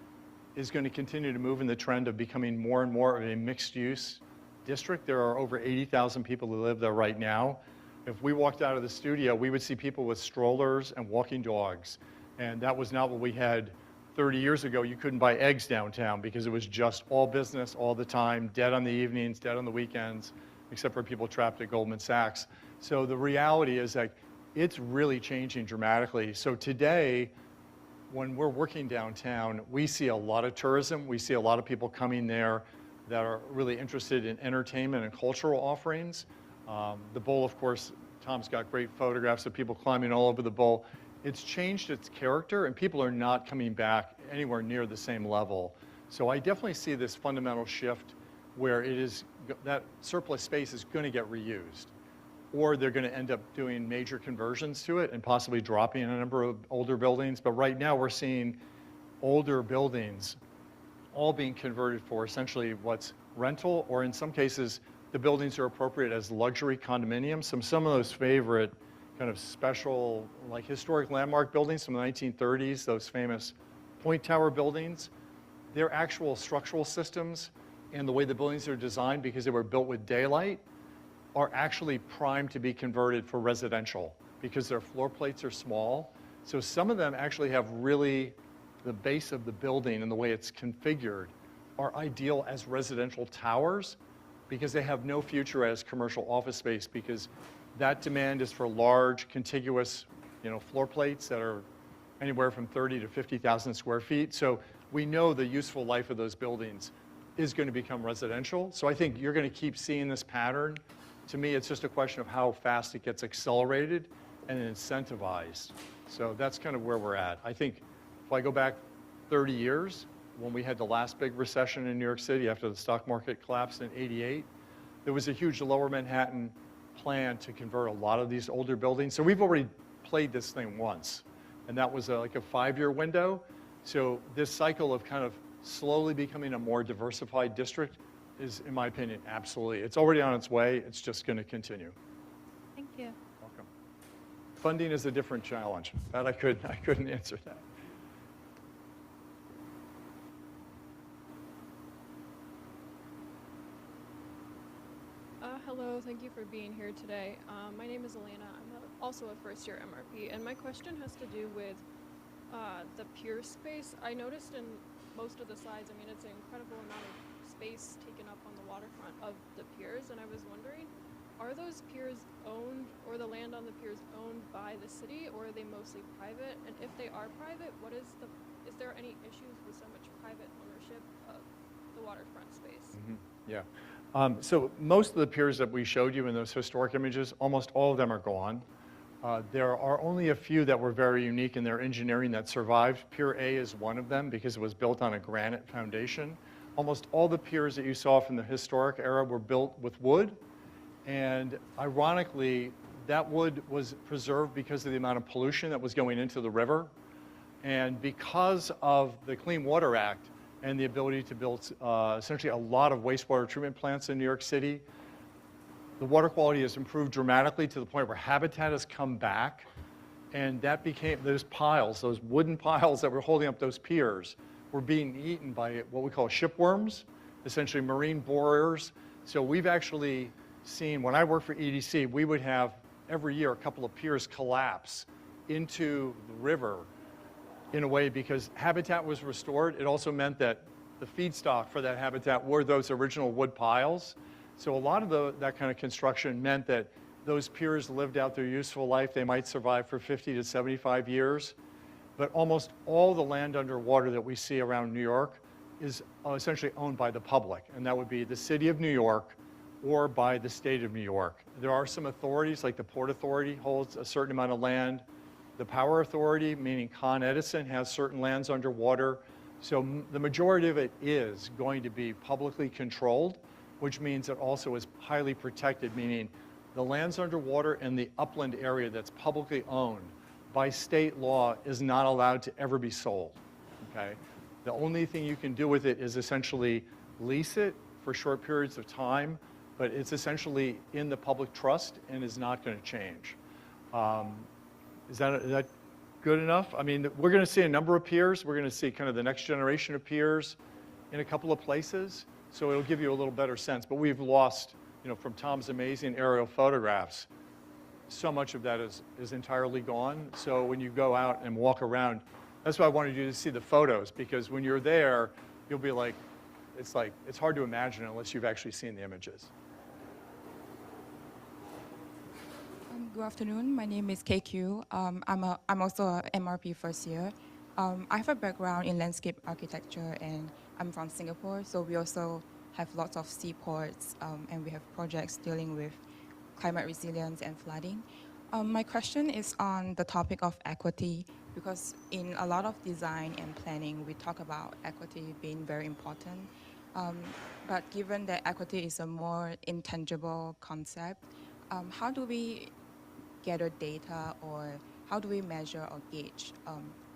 is going to continue to move in the trend of becoming more and more of a mixed-use district. There are over 80,000 people who live there right now. If we walked out of the studio, we would see people with strollers and walking dogs. And that was not what we had 30 years ago. You couldn't buy eggs downtown because it was just all business all the time, dead on the evenings, dead on the weekends, except for people trapped at Goldman Sachs. So the reality is that it's really changing dramatically. So today, when we're working downtown, we see a lot of tourism. We see a lot of people coming there that are really interested in entertainment and cultural offerings. The bowl, of course, Tom's got great photographs of people climbing all over the bowl. It's changed its character, and people are not coming back anywhere near the same level. So I definitely see this fundamental shift where it is that surplus space is going to get reused, or they're going to end up doing major conversions to it and possibly dropping a number of older buildings. But right now we're seeing older buildings all being converted for essentially what's rental, or in some cases, the buildings are appropriate as luxury condominiums. Some of those favorite kind of special, like historic landmark buildings from the 1930s, those famous Point Tower buildings, their actual structural systems and the way the buildings are designed, because they were built with daylight, are actually primed to be converted for residential because their floor plates are small. So some of them actually have really, the base of the building and the way it's configured are ideal as residential towers because they have no future as commercial office space, because that demand is for large, contiguous, floor plates that are anywhere from 30 to 50,000 square feet. So we know the useful life of those buildings is going to become residential. So I think you're going to keep seeing this pattern. To me, it's just a question of how fast it gets accelerated and incentivized. So that's kind of where we're at. I think if I go back 30 years, when we had the last big recession in New York City after the stock market collapsed in '88, there was a huge Lower Manhattan plan to convert a lot of these older buildings. So we've already played this thing once, and that was like a 5-year window. So this cycle of kind of slowly becoming a more diversified district is, in my opinion, absolutely. It's already on its way. It's just going to continue. Thank you. Welcome. Funding is a different challenge. That I couldn't answer that. Hello, thank you for being here today. My name is Elena. I'm also a first-year MRP, and my question has to do with the pier space. I noticed in most of the slides, I mean, it's an incredible amount of space taken up on the waterfront of the piers, and I was wondering, are those piers owned, or the land on the piers owned by the city, or are they mostly private? And if they are private, is there any issues with so much private ownership of the waterfront space? Mm-hmm. Yeah. So most of the piers that we showed you in those historic images, almost all of them are gone. There are only a few that were very unique in their engineering that survived. Pier A is one of them because it was built on a granite foundation. Almost all the piers that you saw from the historic era were built with wood. And ironically, that wood was preserved because of the amount of pollution that was going into the river. And because of the Clean Water Act, and the ability to build essentially a lot of wastewater treatment plants in New York City, the water quality has improved dramatically to the point where habitat has come back, and that became, those piles, those wooden piles that were holding up those piers, were being eaten by what we call shipworms, essentially marine borers. So we've actually seen, when I worked for EDC, we would have every year a couple of piers collapse into the river in a way because habitat was restored. It also meant that the feedstock for that habitat were those original wood piles. So a lot of that kind of construction meant that those piers lived out their useful life. They might survive for 50 to 75 years. But almost all the land underwater that we see around New York is essentially owned by the public. And that would be the city of New York or by the state of New York. There are some authorities, like the Port Authority holds a certain amount of land. The Power Authority, meaning Con Edison, has certain lands underwater. So the majority of it is going to be publicly controlled, which means it also is highly protected, meaning the lands underwater and the upland area that's publicly owned by state law is not allowed to ever be sold, okay? The only thing you can do with it is essentially lease it for short periods of time, but it's essentially in the public trust and is not going to change. Is that good enough? I mean, we're going to see a number of piers. We're going to see kind of the next generation of piers in a couple of places. So it'll give you a little better sense. But we've lost, you know, from Tom's amazing aerial photographs, so much of that is entirely gone. So when you go out and walk around, that's why I wanted you to see the photos, because when you're there, you'll be like, it's hard to imagine unless you've actually seen the images. Good afternoon. My name is KQ. I'm also a MRP first year. I have a background in landscape architecture, and I'm from Singapore. So we also have lots of seaports, and we have projects dealing with climate resilience and flooding. My question is on the topic of equity, because in a lot of design and planning, we talk about equity being very important. But given that equity is a more intangible concept, how do we gather data, or how do we measure or gauge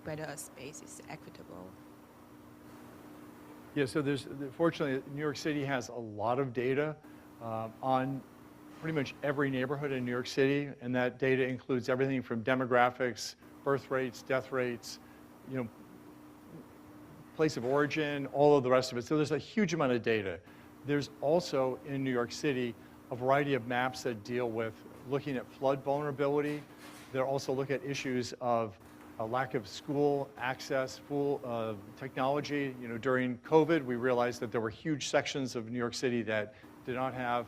whether a space is equitable? Yeah, so fortunately, New York City has a lot of data on pretty much every neighborhood in New York City, and that data includes everything from demographics, birth rates, death rates, you know, place of origin, all of the rest of it. So there's a huge amount of data. There's also in New York City a variety of maps that deal with looking at flood vulnerability. They also look at issues of a lack of school access, full technology. You know, during COVID, we realized that there were huge sections of New York City that did not have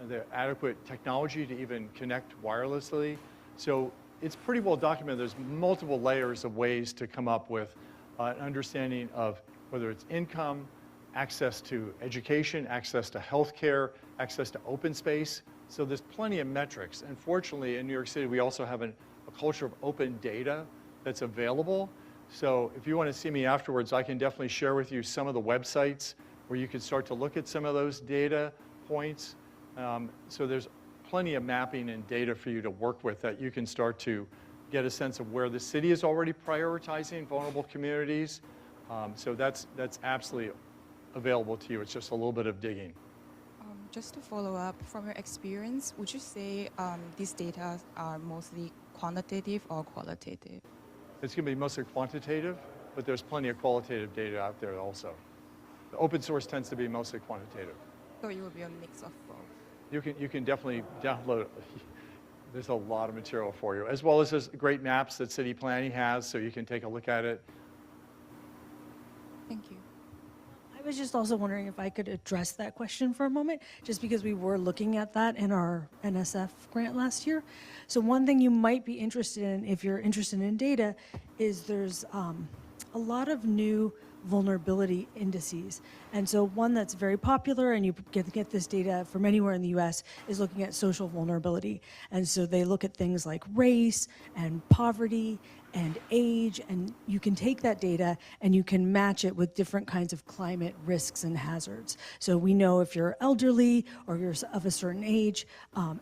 the adequate technology to even connect wirelessly. So it's pretty well documented. There's multiple layers of ways to come up with an understanding of whether it's income, access to education, access to healthcare, access to open space. So there's plenty of metrics. And fortunately, in New York City, we also have a culture of open data that's available. So if you want to see me afterwards, I can definitely share with you some of the websites where you can start to look at some of those data points. So there's plenty of mapping and data for you to work with that you can start to get a sense of where the city is already prioritizing vulnerable communities. So that's absolutely available to you. It's just a little bit of digging. Just to follow up, from your experience, would you say these data are mostly quantitative or qualitative? It's going to be mostly quantitative, but there's plenty of qualitative data out there also. The open source tends to be mostly quantitative. So it will be a mix of both. You can definitely download. There's a lot of material for you, as well as there's great maps that city planning has, so you can take a look at it. Thank you. I was just also wondering if I could address that question for a moment, just because we were looking at that in our NSF grant last year. So one thing you might be interested in, if you're interested in data, is there's a lot of new vulnerability indices. And so one that's very popular, and you get this data from anywhere in the US, is looking at social vulnerability. And so they look at things like race and poverty and age, and you can take that data and you can match it with different kinds of climate risks and hazards. So we know if you're elderly or you're of a certain age,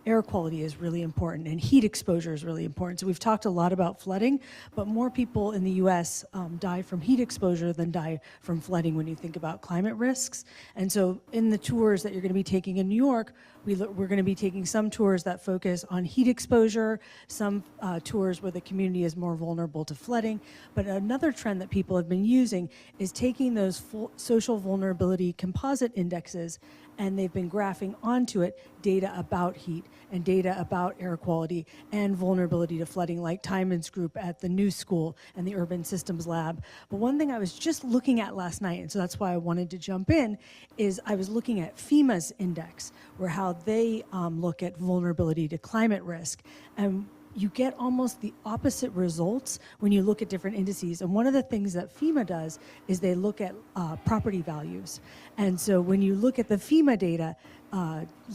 air quality is really important and heat exposure is really important. So we've talked a lot about flooding, but more people in the US die from heat exposure than die from flooding when you think about climate risks. And so in the tours that you're going to be taking in New York, we're going to be taking some tours that focus on heat exposure, some tours where the community is more vulnerable to flooding. But another trend that people have been using is taking those social vulnerability composite indexes, and they've been graphing onto it data about heat and data about air quality and vulnerability to flooding, like Timon's group at the New School and the Urban Systems Lab. But one thing I was just looking at last night, and so that's why I wanted to jump in, is I was looking at FEMA's index, where how they look at vulnerability to climate risk. And you get almost the opposite results when you look at different indices. And one of the things that FEMA does is they look at property values. And so when you look at the FEMA data,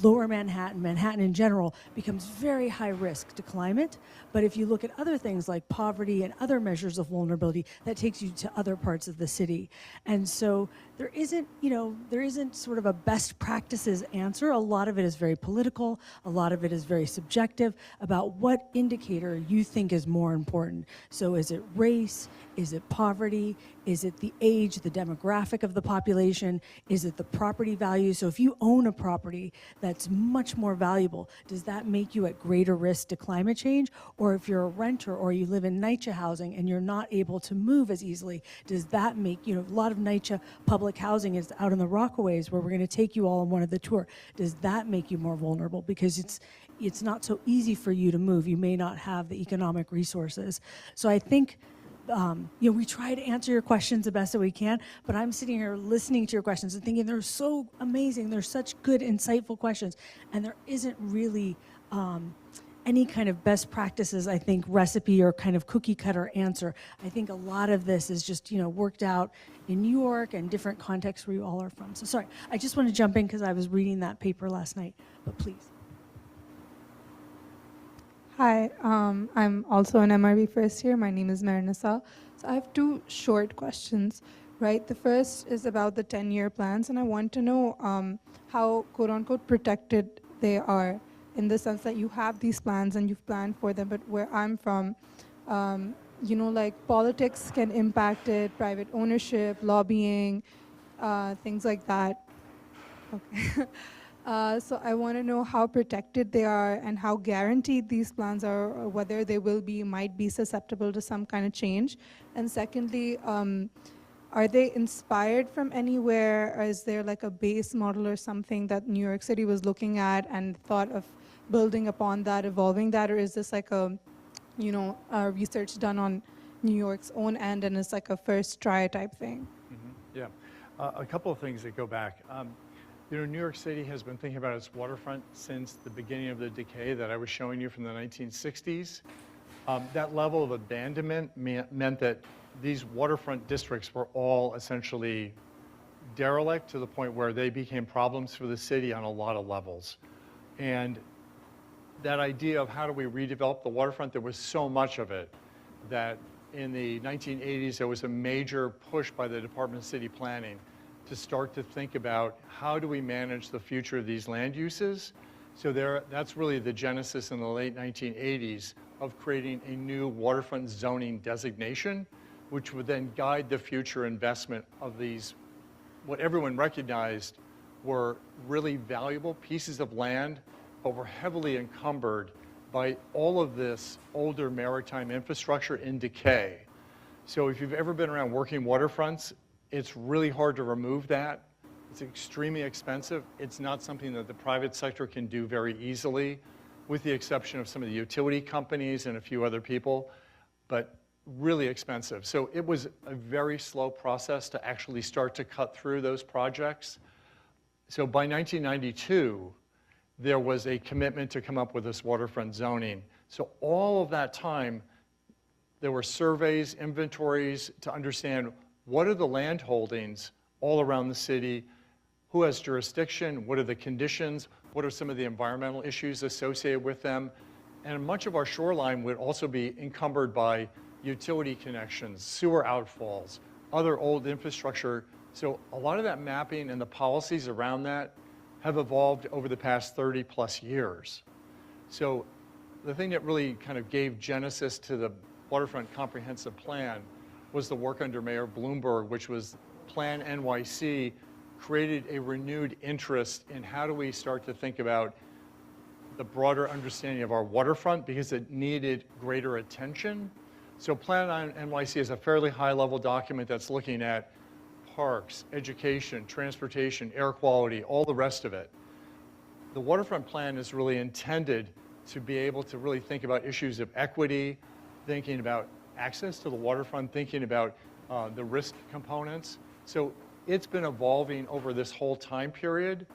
lower Manhattan, Manhattan in general, becomes very high risk to climate. But if you look at other things like poverty and other measures of vulnerability, that takes you to other parts of the city. And so there isn't sort of a best practices answer. A lot of it is very political. A lot of it is very subjective about what indicator you think is more important. So is it race? Is it poverty? Is it the age, the demographic of the population? Is it the property value? So if you own a property that's much more valuable, does that make you at greater risk to climate change? Or if you're a renter or you live in NYCHA housing and you're not able to move as easily, does that make, a lot of NYCHA public housing is out in the Rockaways, where we're going to take you all on one of the tour. Does that make you more vulnerable? Because it's not so easy for you to move. You may not have the economic resources. So I think we try to answer your questions the best that we can, but I'm sitting here listening to your questions and thinking they're so amazing. They're such good, insightful questions. And there isn't really any kind of best practices, I think, recipe or kind of cookie cutter answer. I think a lot of this is just, worked out in New York and different contexts where you all are from. So sorry, I just want to jump in because I was reading that paper last night, but please. Hi, I'm also an MRB first year. My name is Marinasa. So I have two short questions, right? The first is about the 10-year plans, and I want to know how, quote unquote, protected they are, in the sense that you have these plans and you've planned for them, but where I'm from, like politics can impact it, private ownership, lobbying, things like that. Okay. So I want to know how protected they are and how guaranteed these plans are, or whether they might be susceptible to some kind of change. And secondly, are they inspired from anywhere, or is there like a base model or something that New York City was looking at and thought of building upon that, evolving that, or is this like a research done on New York's own end and it's like a first try type thing? Mm-hmm. Yeah, a couple of things that go back. New York City has been thinking about its waterfront since the beginning of the decay that I was showing you from the 1960s. That level of abandonment meant that these waterfront districts were all essentially derelict to the point where they became problems for the city on a lot of levels. And that idea of how do we redevelop the waterfront, there was so much of it that in the 1980s there was a major push by the Department of City Planning to start to think about how do we manage the future of these land uses. So that's really the genesis in the late 1980s of creating a new waterfront zoning designation, which would then guide the future investment of these, what everyone recognized were really valuable pieces of land, but were heavily encumbered by all of this older maritime infrastructure in decay. So if you've ever been around working waterfronts, it's really hard to remove that. It's extremely expensive. It's not something that the private sector can do very easily, with the exception of some of the utility companies and a few other people, but really expensive. So it was a very slow process to actually start to cut through those projects. So by 1992, there was a commitment to come up with this waterfront zoning. So all of that time, there were surveys, inventories to understand what are the land holdings all around the city, who has jurisdiction, what are the conditions, what are some of the environmental issues associated with them. And much of our shoreline would also be encumbered by utility connections, sewer outfalls, other old infrastructure. So a lot of that mapping and the policies around that have evolved over the past 30 plus years. So the thing that really kind of gave genesis to the Waterfront Comprehensive Plan was the work under Mayor Bloomberg, which was Plan NYC, created a renewed interest in how do we start to think about the broader understanding of our waterfront, because it needed greater attention. So Plan NYC is a fairly high-level document that's looking at parks, education, transportation, air quality, all the rest of it. The waterfront plan is really intended to be able to really think about issues of equity, thinking about access to the waterfront, thinking about the risk components. So it's been evolving over this whole time period.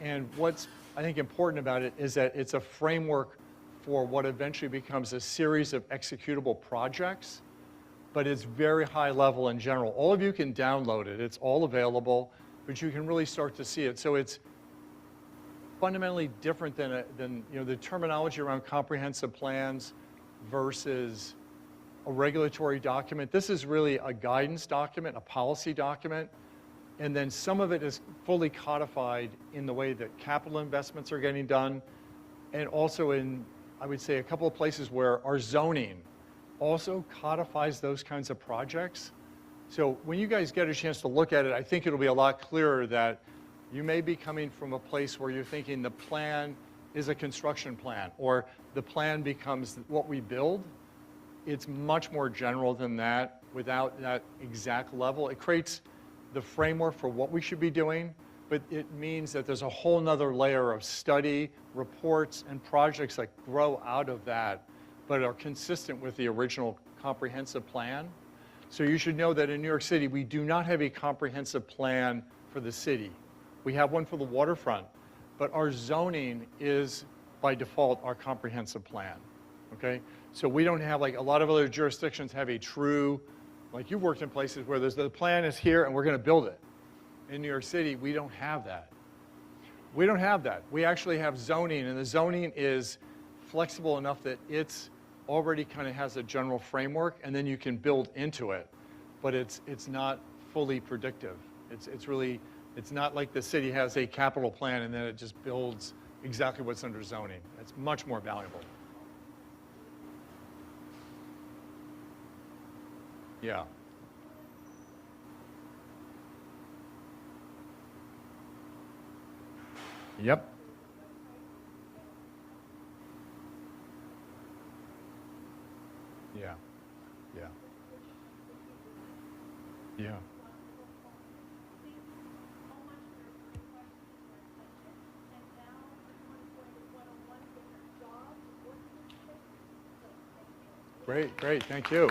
And what's, I think, important about it is that it's a framework for what eventually becomes a series of executable projects, but it's very high level in general. All of you can download it. It's all available, but you can really start to see it. So it's fundamentally different than the terminology around comprehensive plans versus a regulatory document. This is really a guidance document, a policy document, and then some of it is fully codified in the way that capital investments are getting done, and also in, I would say, a couple of places where our zoning also codifies those kinds of projects. So when you guys get a chance to look at it, I think it'll be a lot clearer that you may be coming from a place where you're thinking the plan is a construction plan, or the plan becomes what we build. It's much more general than that without that exact level. It creates the framework for what we should be doing, but it means that there's a whole nother layer of study, reports, and projects that grow out of that, but are consistent with the original comprehensive plan. So you should know that in New York City, we do not have a comprehensive plan for the city. We have one for the waterfront, but our zoning is, by default, our comprehensive plan, okay? So we don't have, like a lot of other jurisdictions have a true, like you've worked in places where the plan is here and we're gonna build it. In New York City, we don't have that. We don't have that. We actually have zoning, and the zoning is flexible enough that it's already kind of has a general framework, and then you can build into it. But it's not fully predictive. It's not like the city has a capital plan and then it just builds exactly what's under zoning. It's much more valuable. Yeah. Yep. Yeah. Yeah. Yeah. Great, great, thank you.